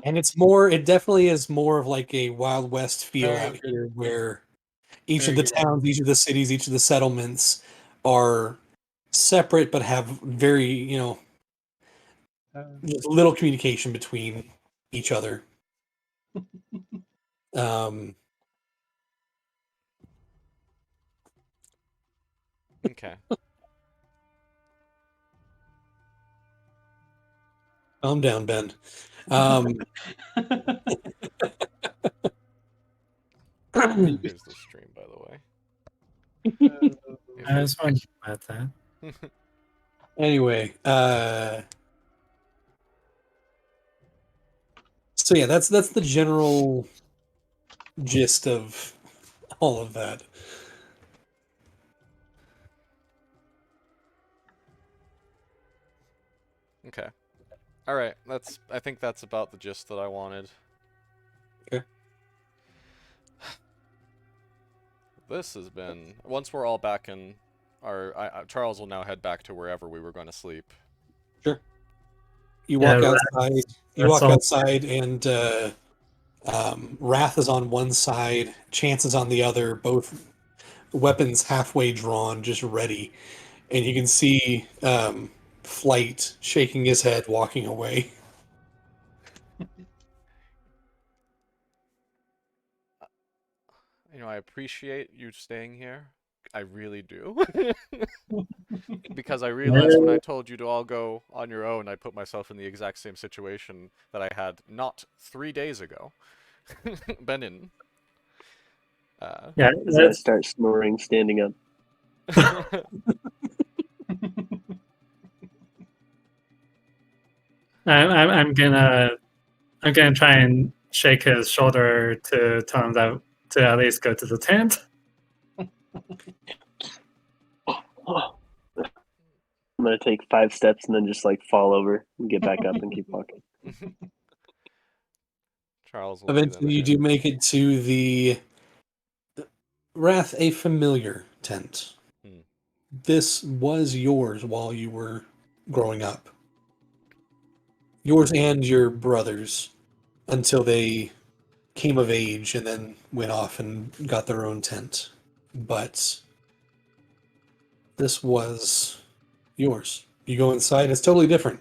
And it definitely is more of like a Wild West feel Very out good. here where each of Very the good. towns, each of the cities, each of the settlements are separate but have very, just little communication between each other. Um, Okay. calm down, Ben. Um, Here's the stream, by the way. If I you- was wondering about that. anyway, so yeah, that's the general gist of all of that. Okay. All right. I think that's about the gist that I wanted. Okay. This has been. Once we're all back in Charles will now head back to wherever we were going to sleep. Sure. You Yeah, walk Wrath- outside. You that's walk all. outside, and Wrath is on one side, Chance is on the other. Both weapons halfway drawn, just ready. And you can see Flight shaking his head, walking away. I appreciate you staying here. I really do. Because I realized when I told you to all go on your own, I put myself in the exact same situation that I had not 3 days ago. Been in. Yeah, As I start snoring, standing up. I'm gonna try and shake his shoulder to tell him that to at least go to the tent. I'm gonna take 5 steps and then just like fall over and get back up and keep walking. Charles will Eventually, you do make it to the Wrath, a familiar tent. Hmm. This was yours while you were growing up. Yours and your brothers until they came of age and then went off and got their own tent. But this was yours. You go inside, it's totally different.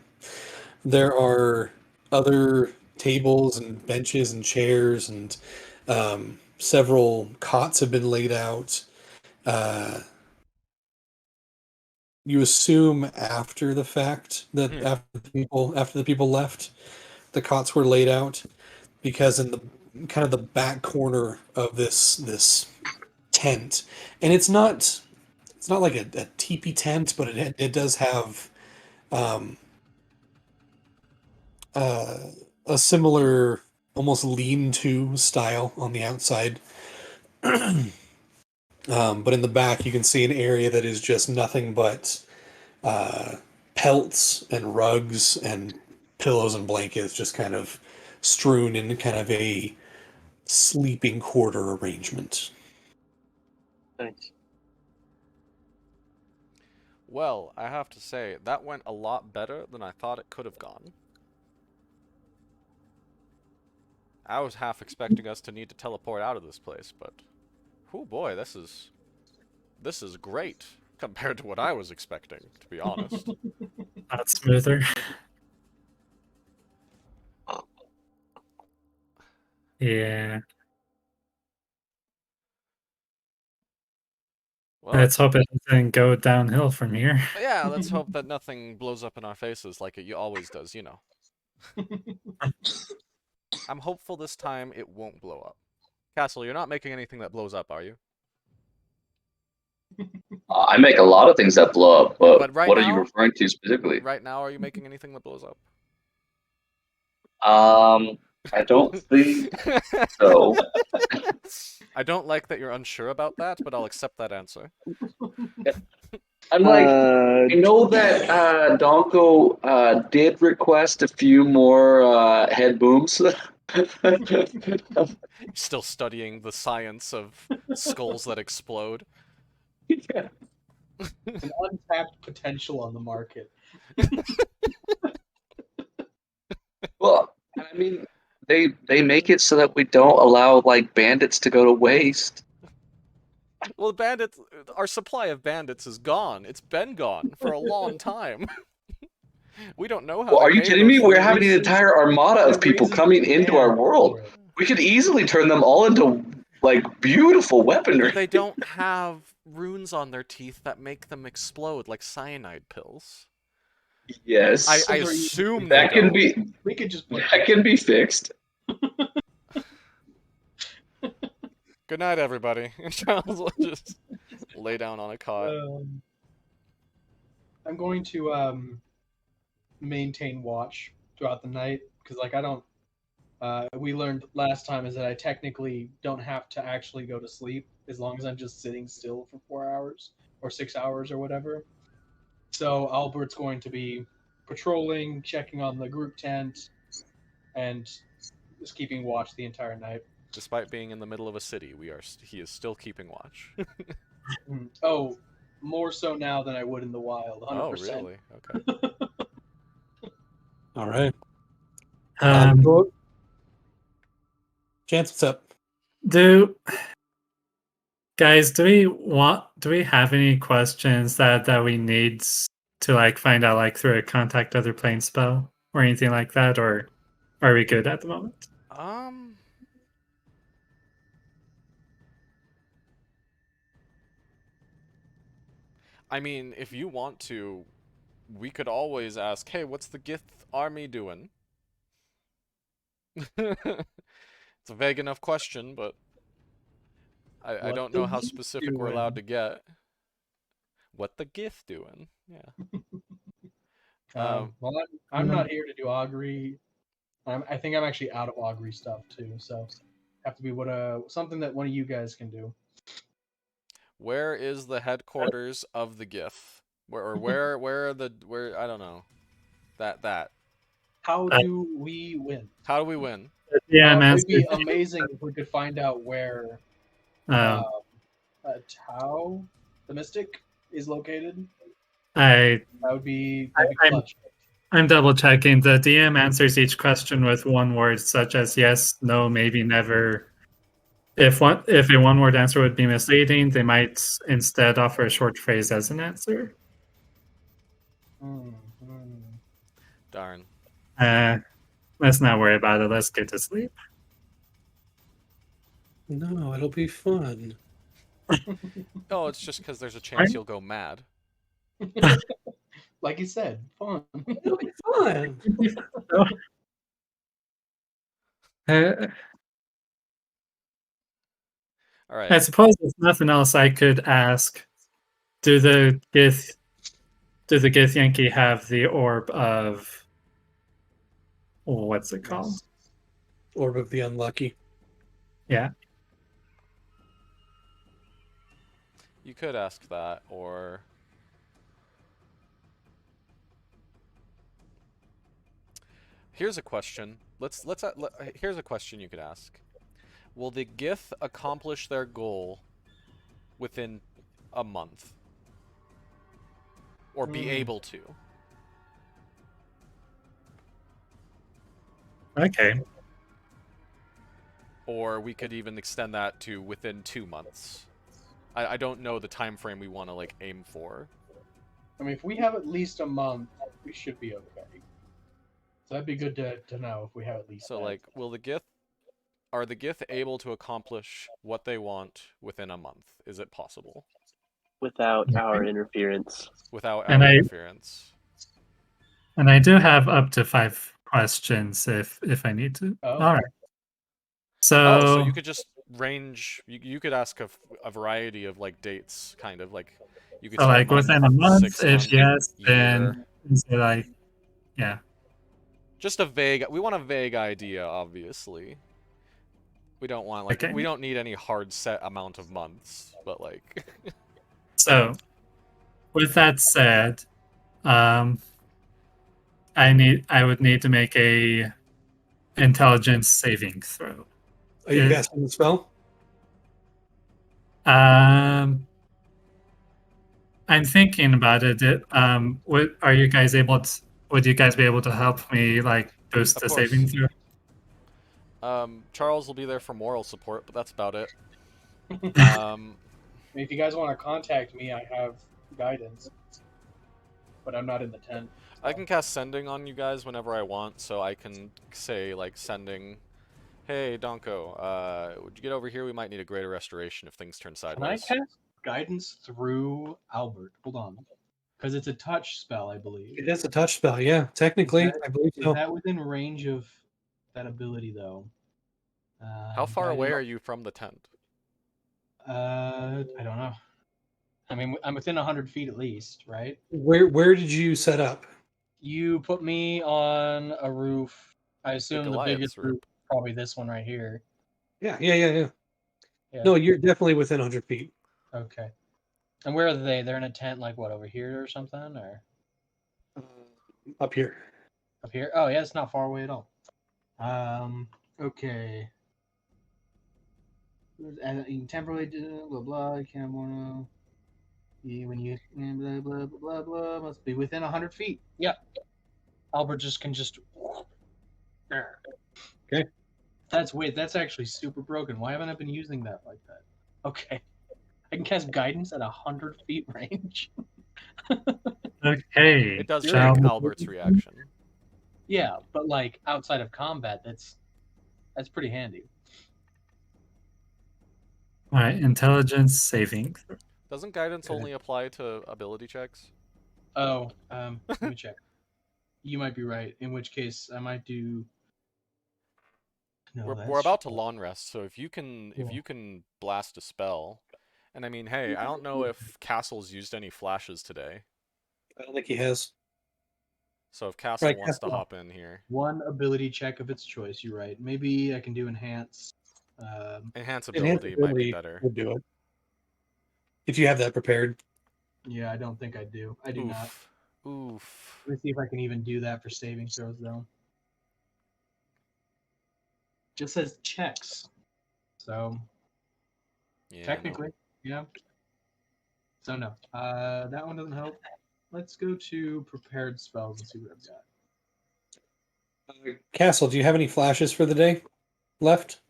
There are other tables and benches and chairs, and several cots have been laid out. You assume after the fact that after the people left, the cots were laid out, because in the kind of the back corner of this tent, and it's not like a teepee tent, but it does have uh, a similar almost lean-to style on the outside. But in the back, you can see an area that is just nothing but pelts and rugs and pillows and blankets, just kind of strewn in kind of a sleeping quarter arrangement. Nice. Well, I have to say, that went a lot better than I thought it could have gone. I was half expecting us to need to teleport out of this place, but oh boy, this is great compared to what I was expecting, to be honest. Not smoother. Yeah. Well, Let's hope it doesn't go downhill from here. yeah, let's hope that nothing blows up in our faces like it always does, you know. I'm hopeful this time it won't blow up. Castle, you're not making anything that blows up, are you? I make a lot of things that blow up, but But right what are you now- referring to specifically? Right now, are you making anything that blows up? I don't think so. I don't like that you're unsure about that, but I'll accept that answer. I'm like, Uh, I know that Donko did request a few more head booms. Still studying the science of skulls that explode. Yeah. An untapped potential on the market. Well, I mean, they make it so that we don't allow like bandits to go to waste. Well, bandits, our supply of bandits is gone. It's been gone for a long time. We don't know how Well, they are you made kidding me? those We're things. having an entire armada of The people reason coming we into our can world. for it. We could easily turn them all into like beautiful weaponry. But they don't have runes on their teeth that make them explode like cyanide pills. Yes, I Those are easy. assume they that can don't. be We could just put that can be fixed. Good night, everybody. And Charles will just lay down on a cot. I'm going to maintain watch throughout the night because, like, I don't. We learned last time is that I technically don't have to actually go to sleep as long as I'm just sitting still for 4 hours or 6 hours or whatever. So Albert's going to be patrolling, checking on the group tent, and just keeping watch the entire night. Despite being in the middle of a city, he is still keeping watch. Oh, more so now than I would in the wild. 100%. Oh, really? Okay. All right. Um, Go- Chance, what's up? Guys, do we have any questions that we need to like find out like through a contact other plane spell or anything like that, or are we good at the moment? I mean, if you want to, we could always ask, hey, what's the Gith army doing? It's a vague enough question, but I What don't the know how Gith specific we're doing? allowed to get. What the Gith doing? Yeah. Well, I'm not here to do augury. I think I'm actually out of augury stuff too, so have to be something that one of you guys can do. Where is the headquarters of the Gith? Where I don't know. That. How do we win? How do we win? Yeah, man. It'd be amazing if we could find out where Tau, the Mystic, is located. That would be clutch. I'm double checking. The DM answers each question with one word, such as yes, no, maybe, never. If a one word answer would be misleading, they might instead offer a short phrase as an answer. Darn. Let's not worry about it. Let's get to sleep. No, it'll be fun. Oh, it's just because there's a chance you'll go mad. Like you said, fun. It'll be fun. All right. I suppose if nothing else, I could ask: Do the Gith Yankee have the orb of what's it called? Orb of the Unlucky. Yeah. You could ask that, or here's a question. Here's a question you could ask. Will the Gith accomplish their goal within a month? Or be able to? Okay. Or we could even extend that to within 2 months. I don't know the time frame we want to like aim for. I mean, if we have at least a month, we should be okay. So that'd be good to know if we have at least. So like, are the Gith able to accomplish what they want within a month? Is it possible? without our interference. without And our I- interference. And I do have up to 5 questions if I need to. Oh. All right. Oh, so So, you could just range. You could ask a variety of like dates, kind of like you could so say like within a month, 6 if month, yes, year. then say like, yeah. Just a vague. We want a vague idea, obviously. We don't want like Okay. we don't need any hard set amount of months, but like So, with that said, I would need to make a intelligence saving throw. Are you Yeah. casting the spell? I'm thinking about it. Would you guys be able to help me like boost Of the course. saving throw? Charles will be there for moral support, but that's about it. If you guys want to contact me, I have guidance, but I'm not in the tent. I can cast sending on you guys whenever I want, so I can say like sending, hey Donko, would you get over here? We might need a greater restoration if things turn Can I sideways. cast guidance through Albert? Hold on, because it's a touch spell, I believe. It is a touch spell, yeah. Technically, I believe Is so. that within range of that ability, though? How far away guidance- are you from the tent? I don't know. I mean, I'm within 100 feet at least, right? Where did you set up? You put me on a roof. I assume the Goliath's biggest roof. roof, probably this one right here. Yeah. Yeah. No, you're definitely within 100 feet. Okay. And where are they? They're in a tent, like what, over here or something, or Up here. up here? Oh yeah, it's not far away at all. Okay. And you can temporarily do blah blah. You can't wanna. When you blah blah blah blah blah must be within 100 feet. Yep. Albert can just. There. Okay. That's actually super broken. Why haven't I been using that like that? Okay. I can cast guidance at 100 feet range. Okay. It does shall take we- Albert's reaction. Yeah, but like outside of combat, that's pretty handy. All right, intelligence saving. Doesn't guidance only apply to ability checks? Oh, let me check. You might be right. In which case, I might do. No, We're about to long rest, so if you can blast a spell, and I mean, hey, I don't know if Castle's used any flashes today, I don't think he has. so if Castle Right, wants to Castle. hop in here, one ability check of its choice. You're right. Maybe I can do enhance. enhance Enhance ability might be ability better. would do it. If you have that prepared. Yeah, I don't think I do. I do not. Oof. Let me see if I can even do that for saving throws, though. Just says checks. So Yeah, no. technically, yeah. So no, that one doesn't help. Let's go to prepared spells and see what I've got. Castle, do you have any flashes for the day left?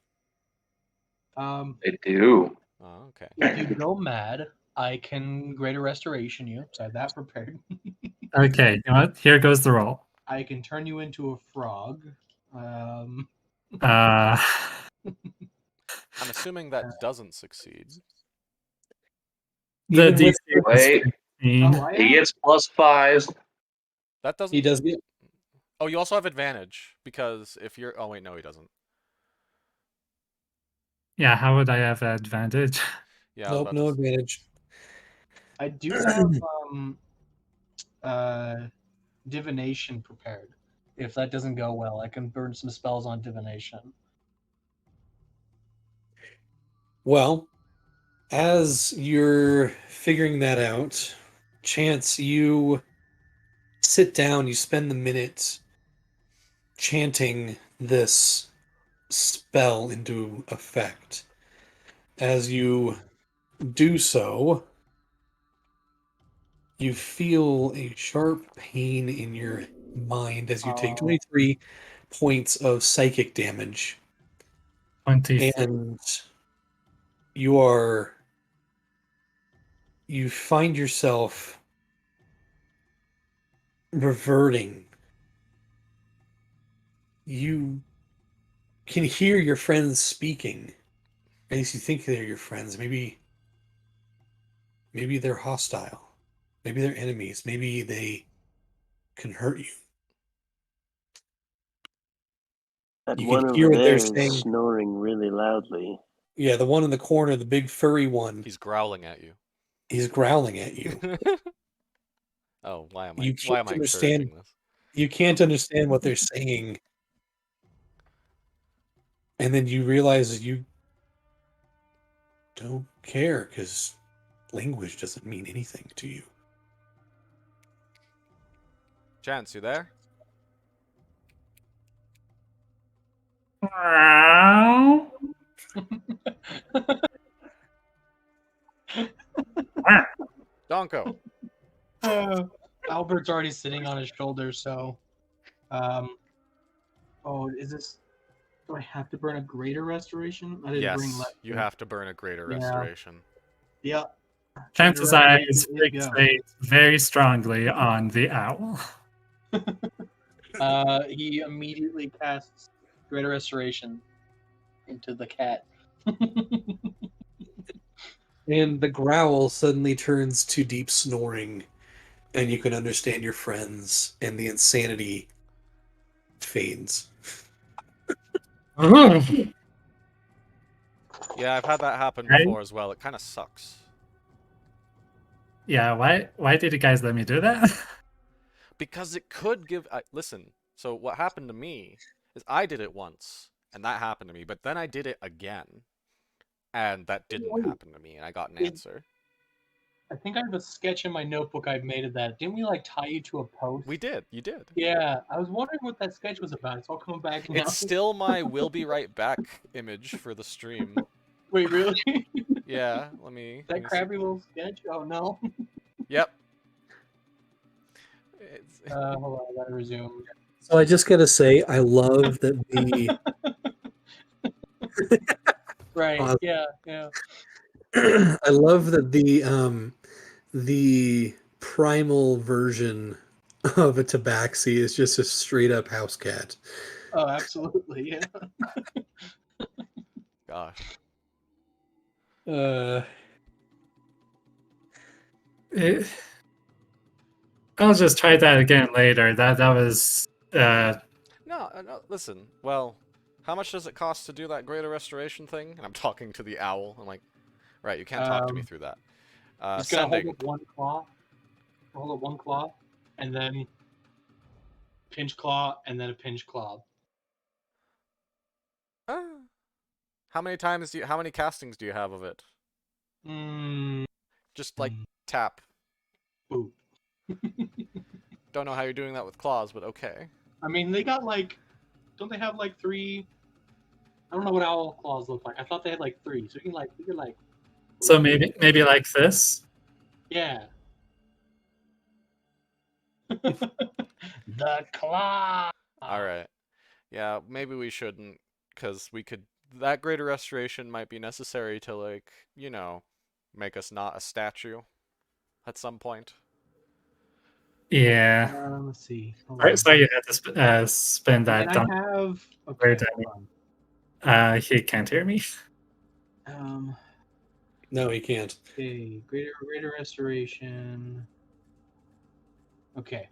They do. Oh, okay. If you go mad, I can greater restoration you. So I have that prepared. Okay, you know what? Here goes the roll. I can turn you into a frog. Uh, I'm assuming that doesn't succeed. the Even DC with- is Wait. 15. Oh, I He am? gets +5. That doesn't. He does get. Oh, you also have advantage because if you're. Oh wait, no, he doesn't. Yeah, how would I have advantage? Yeah. I was Nope, about no to advantage. I do have divination prepared. If that doesn't go well, I can burn some spells on divination. Well, as you're figuring that out, Chance, you sit down, you spend the minute chanting this spell into effect. As you do so, you feel a sharp pain in your mind as you take Oh. 23 points of psychic damage. 20. And you find yourself reverting. You can hear your friends speaking. At least you think they're your friends. Maybe Maybe they're hostile. Maybe they're enemies. Maybe they can hurt you. That You one can over hear what they're there is saying. snoring really loudly. Yeah, the one in the corner, the big furry one, He's growling at you. he's growling at you. Oh, why am You I can't understand. encouraging this? You can't understand what they're saying, and then you realize that you don't care because language doesn't mean anything to you. Chance, you there? Donko. Albert's already sitting on his shoulder, so. Oh, is this? Do I have to burn a greater restoration? I didn't bring Yes, left. you have to burn a greater Yeah. restoration. Yep. Chances Greater are restoration is is go. fixate very strongly on the owl. He immediately casts greater restoration into the cat. And the growl suddenly turns to deep snoring, and you can understand your friends, and the insanity fades. Yeah, I've had that happen Right? before as well. It kind of sucks. Yeah, why did you guys let me do that? Because it could give. Listen, so what happened to me is I did it once, and that happened to me, but then I did it again, and that didn't happen to me, and I got an answer. I think I have a sketch in my notebook I've made of that. Didn't we like tie you to a post? We did. You did. Yeah, I was wondering what that sketch was about. It's all coming back now. It's still my "will be right back" image for the stream. Wait, really? Yeah, let me. That crabby little sketch? Oh no. Yep. Hold on, I gotta resume. So I just gotta say, I love that the Right. Yeah. Yeah. I love that the primal version of a tabaxi is just a straight up house cat. Oh, absolutely. Yeah. Gosh. I'll just try that again later. That was No, no, listen. Well, how much does it cost to do that greater restoration thing? And I'm talking to the owl. I'm like, right, you can't talk to me through that. Just gonna Sending. hold up one claw. Hold up one claw, and then pinch claw, and then a pinch claw. How many times do you? How many castings do you have of it? Just like tap. Boop. Don't know how you're doing that with claws, but okay. I mean, they got like, don't they have like 3? I don't know what owl claws look like. I thought they had like 3. So you can like. so maybe like this. Yeah. The claw. All right. Yeah, maybe we shouldn't, because we could. That greater restoration might be necessary to, like, you know, make us not a statue at some point. Yeah. Let's see. So you had to spend that. And I have. Okay. He can't hear me. No, he can't. Okay, greater restoration. Okay,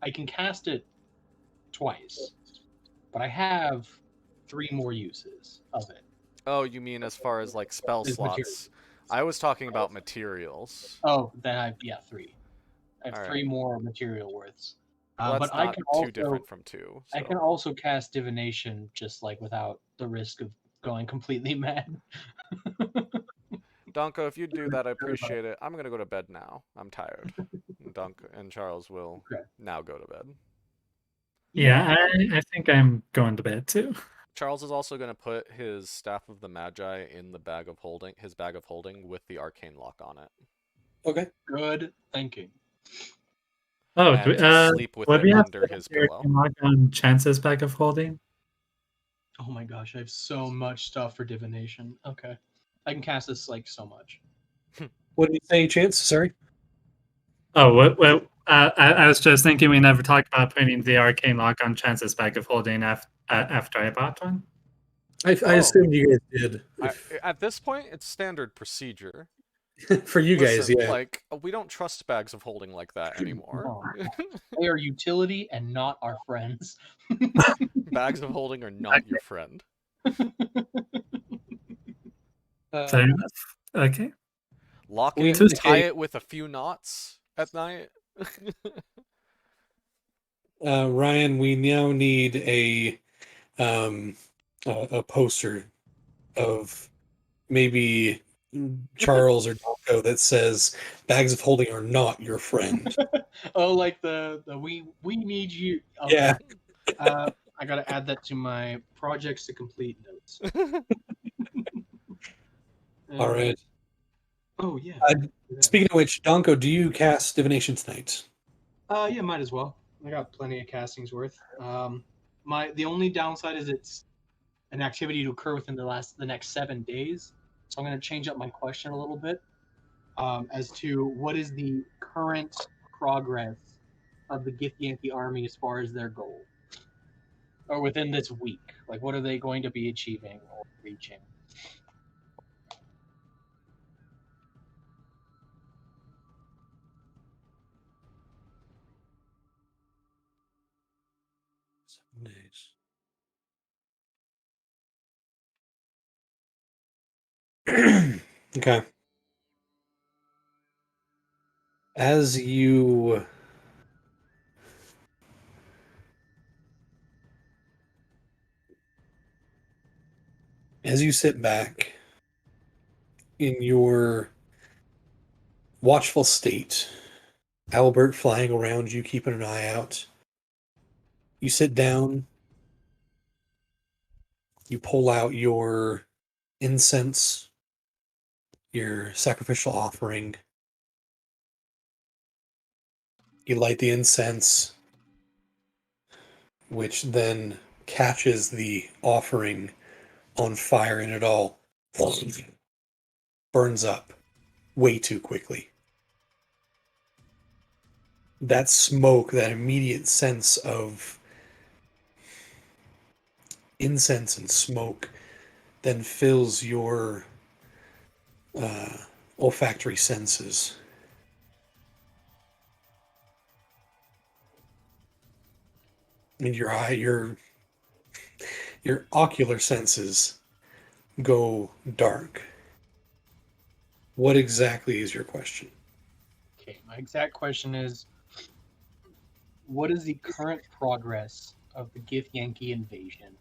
I can cast it twice, but I have 3 more uses of it. Oh, you mean as far as like spell As slots? materials. I was talking about materials. Oh, then I have 3. I have All 3 more material worths. Well, that's but not I can also too different from 2. So. I can also cast divination just like without the risk of going completely mad. Donko, if you do that, I appreciate it. I'm gonna go to bed now. I'm tired. Donko and Charles will now go to bed. Yeah, I think I'm going to bed too. Charles is also gonna put his Staff of the Magi in the bag of holding, his bag of holding, with the arcane lock on it. Okay. Good thinking. Oh, and to sleep with it under his pillow. Mark on Chance's bag of holding. Oh my gosh, I have so much stuff for divination. Okay, I can cast this like so much. What did you say, Chance? Sorry. Oh, well, I was just thinking we never talked about putting the arcane lock on Chance's bag of holding after I bought one. I assumed you guys did. At this point, it's standard procedure. For you guys, Listen, yeah. like we don't trust bags of holding like that anymore. They are utility and not our friends. Bags of holding are not your friend. Fair enough. Okay. Lock We it, need to tie get- it with a few knots at night. Ryan, we now need a poster of maybe Charles or Donko that says bags of holding are not your friend. Oh, like the we need you. Okay. Yeah. I gotta add that to my projects to complete notes. All right. Oh yeah. Speaking of which, Donko, do you cast divination tonight? Yeah, might as well. I got plenty of castings worth. The only downside is it's an activity to occur within the next 7 days. So I'm going to change up my question a little bit as to what is the current progress of the Githyanki army as far as their goal, or within this week. Like, what are they going to be achieving or reaching? Okay. As you sit back in your watchful state, Albert flying around you, keeping an eye out, you sit down, you pull out your incense, your sacrificial offering, you light the incense, which then catches the offering on fire, and it all burns up way too quickly. That smoke, that immediate sense of incense and smoke, then fills your olfactory senses. And your ocular senses go dark. What exactly is your question? Okay, my exact question is, what is the current progress of the Githyanki invasion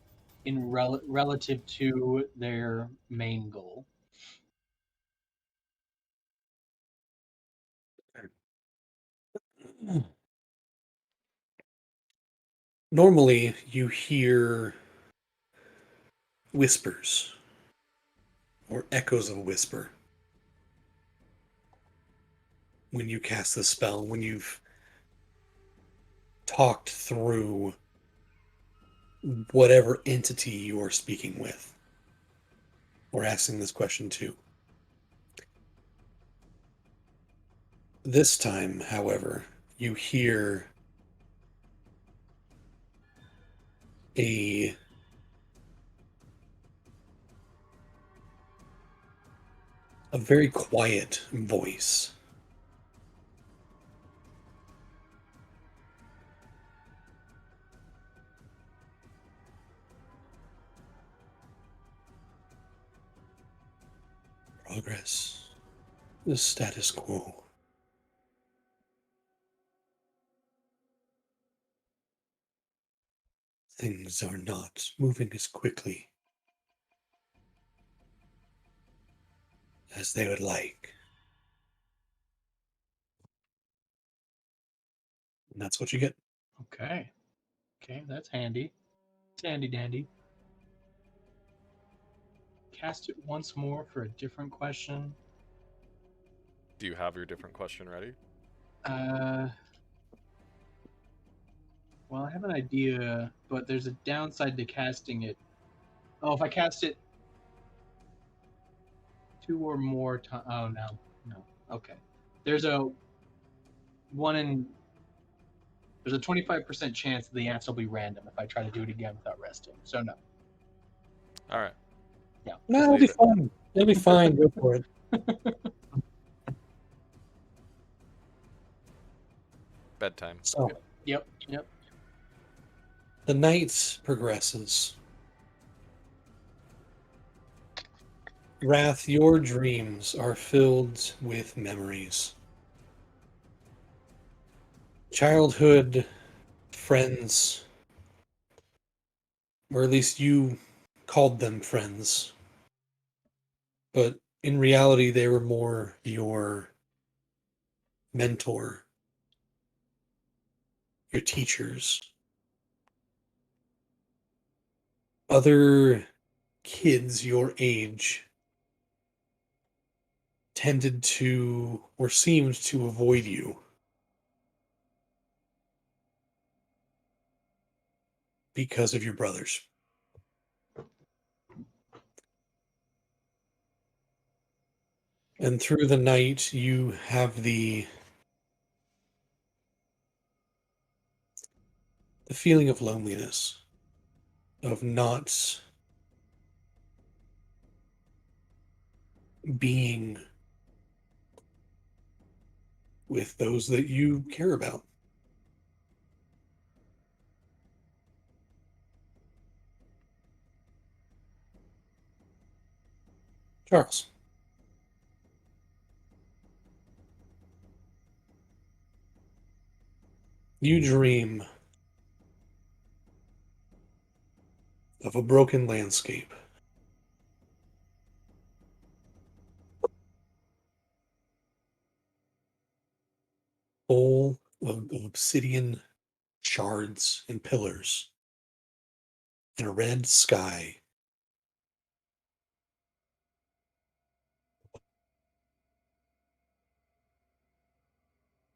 in relative to their main goal? Normally, you hear whispers or echoes of a whisper when you cast the spell, when you've talked through whatever entity you are speaking with or asking this question to. This time, however, you hear a very quiet voice. Progress. The status quo. Things are not moving as quickly as they would like. And that's what you get. Okay. Okay, that's handy. It's handy dandy. Cast it once more for a different question. Do you have your different question ready? Well, I have an idea, but there's a downside to casting it. Oh, if I cast it 2 or more times. Oh, no. Okay. There's a 25% chance that the answer will be random if I try to do it again without resting. So no. All right. Yeah. No, it'll leave be it. fine. It'll be fine. Go for it. Bedtime. So Yep. the night progresses. Wrath, your dreams are filled with memories. Childhood friends, or at least you called them friends, but in reality, they were more your mentor, your teachers, other kids your age tended to or seemed to avoid you because of your brothers. And through the night, you have the feeling of loneliness, of not being with those that you care about. Charles. You dream of a broken landscape, full of obsidian shards and pillars, and a red sky.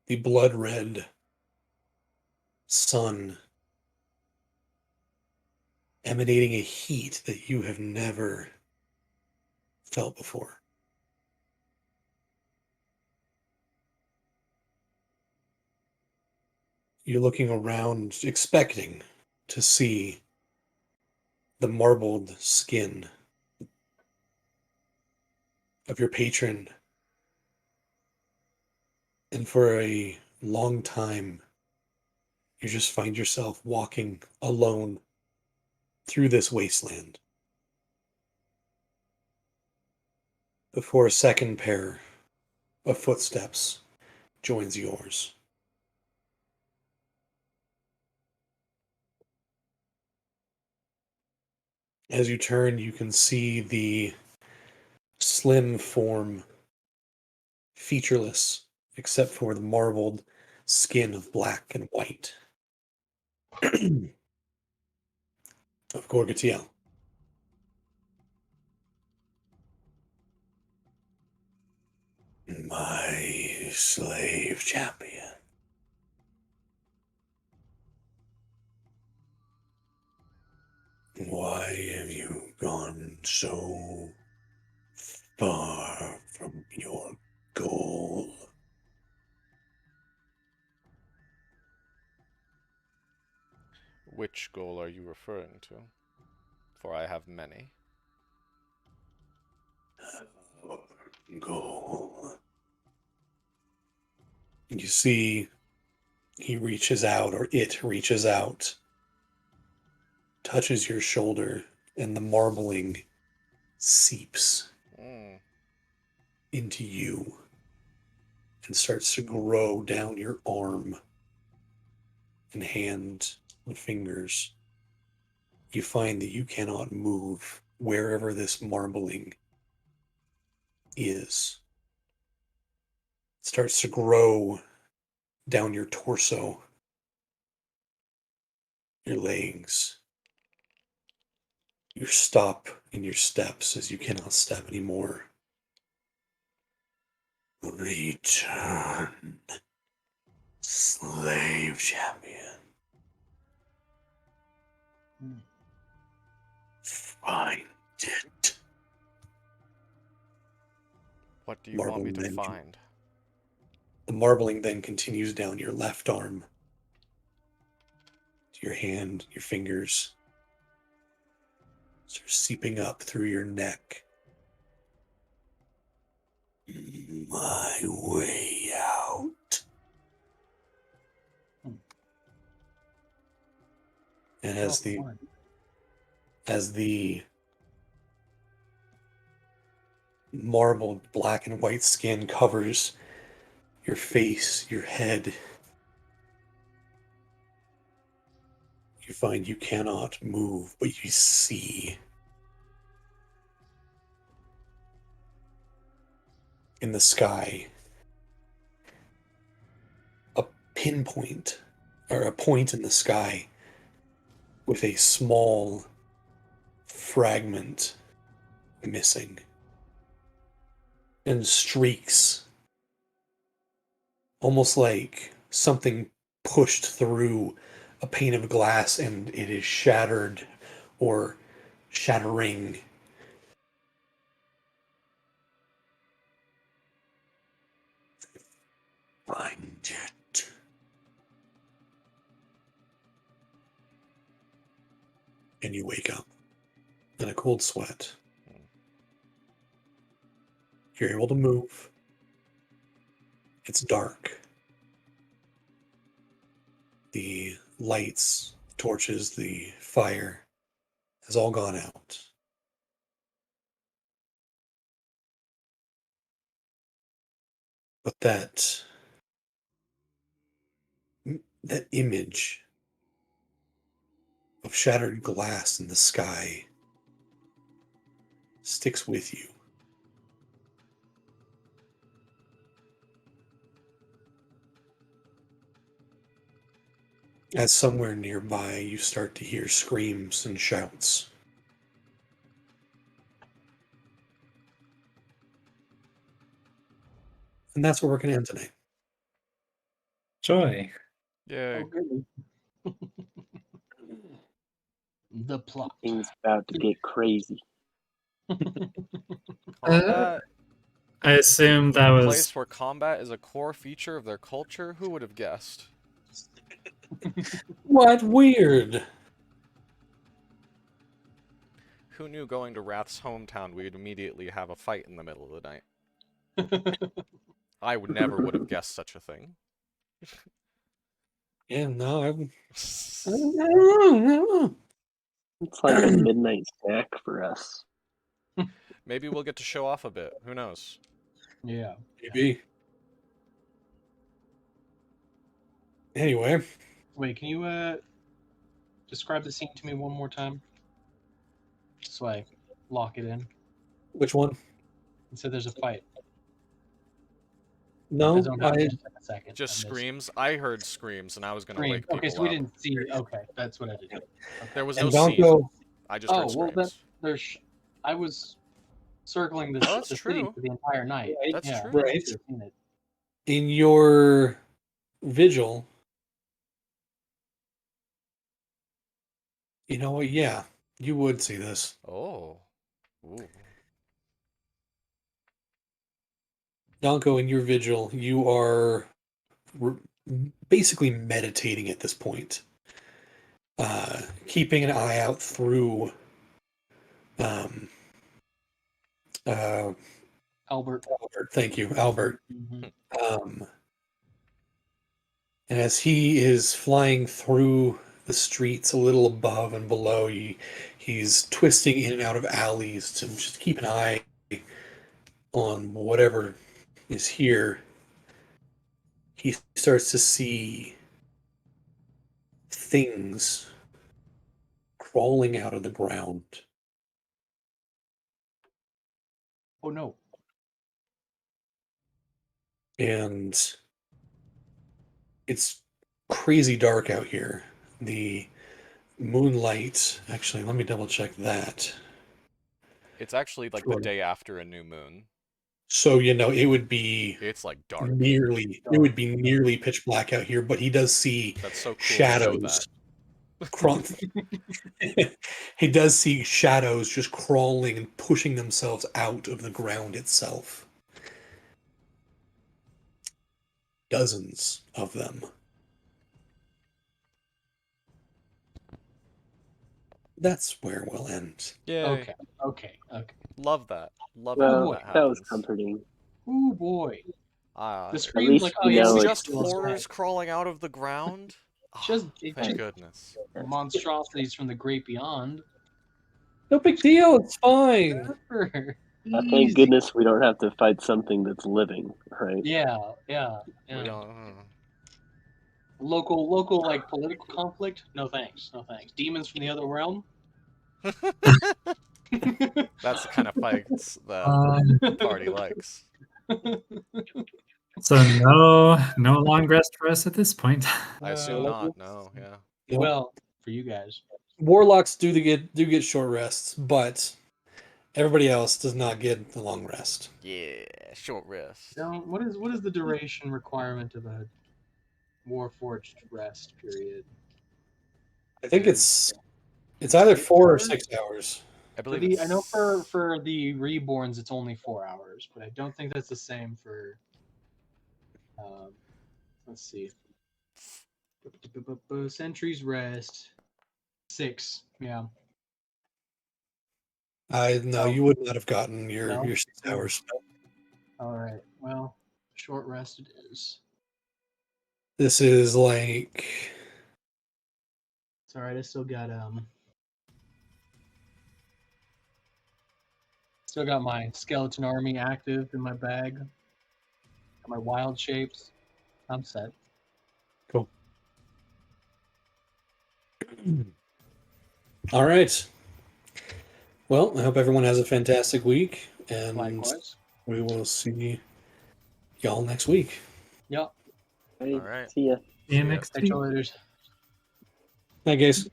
The blood red sun emanating a heat that you have never felt before. You're looking around, expecting to see the marbled skin of your patron. And for a long time, you just find yourself walking alone through this wasteland before a second pair of footsteps joins yours. As you turn, you can see the slim form, featureless, except for the marbled skin of black and white of Gorgatiel. My slave champion. Why have you gone so far from your goal? Which goal are you referring to? For I have many. Goal. You see, he reaches out, or it reaches out, touches your shoulder, and the marbling seeps Mm. into you and starts to grow down your arm and hand and fingers. You find that you cannot move wherever this marbling is. It starts to grow down your torso, your legs. You stop in your steps as you cannot step anymore. Return, slave champion. Find it. What do you want me Marbling to then, find? the marbling then continues down your left arm to your hand, your fingers, starts seeping up through your neck. My way out. And Oh, as the fun. as the marbled black and white skin covers your face, your head, you find you cannot move, but you see in the sky a pinpoint, or a point in the sky with a small fragment missing, and streaks, almost like something pushed through a pane of glass and it is shattered or shattering. Find it. And you wake up in a cold sweat. You're able to move. It's dark. The lights, torches, the fire has all gone out. But that image of shattered glass in the sky sticks with you. As somewhere nearby you start to hear screams and shouts. And that's where we're going to end tonight. Joy. Yay. Oh, goody. The plot. Things about to get crazy. Combat I assume that a was place where combat is a core feature of their culture. Who would have guessed? What weird. Who knew going to Wrath's hometown we'd immediately have a fight in the middle of the night? I would never would have guessed such a thing. Yeah, no, I It's like a midnight snack for us. Maybe we'll get to show off a bit. Who knows? Yeah. maybe. Anyway, Wait, can you describe the scene to me one more time? So I lock it in. which one? You said there's a fight. I No, zoned out I just like a second. Just I missed. screams. I heard screams, and I was gonna Scream. wake people Okay, so we up. didn't see. Okay, that's what I did. Okay. There was no and scene. Donko. I just heard Oh well, screams. there's. I was circling the, Oh, that's the city true. for the entire night. Right, That's yeah, true. right. I should have seen it. In your vigil, you know what? Yeah, you would see this. Oh. Ooh. Donko, in your vigil, you are basically meditating at this point, keeping an eye out through Albert. Albert. Thank you, Albert. Mhm. And as he is flying through the streets a little above and below, he's twisting in and out of alleys to just keep an eye on whatever is here. He starts to see things crawling out of the ground. Oh no. And it's crazy dark out here. The moonlight, actually, let me double check that. It's actually like Sure. the day after a new moon. So, it would be It's like dark. nearly pitch black out here, but he does see That's so cool to show shadows. He does see shadows just crawling and pushing themselves out of the ground itself. Dozens of them. That's where we'll end. Yay. Okay. Love that. Love Well, when that that was happens. comforting. Oh boy. Ah, The it's screams least like, we oh yeah, know we it's just should do this horrors next. crawling out of the ground. Just Thank goodness. monstrosities from the great beyond. No big deal. It's fine. Thank goodness we don't have to fight something that's living, right? Yeah. We don't. Local like political conflict. No thanks. Demons from the other realm. That's the kind of fights that the party likes. So no long rest for us at this point. I assume not. No, yeah. Nope. Well, for you guys. Warlocks do get short rests, but everybody else does not get the long rest. Yeah, short rest. Now, what is the duration requirement of a Warforged rest period? I think It it's either 4 or hours? 6 hours. I believe I know it's for the reborns it's only 4 hours, but I don't think that's the same for. Let's see. Sentries rest 6. Yeah. No, Oh. you would not have gotten your No? 6 hours. All right. Well, short rest it is. This is like It's all right. I still got my skeleton army active in my bag. Got my wild shapes. I'm set. cool. All right. Well, I hope everyone has a fantastic week, and Likewise. we will see y'all next week. Yep. Right. All right. See ya. See you See ya. next Catch week. you later. Bye, guys.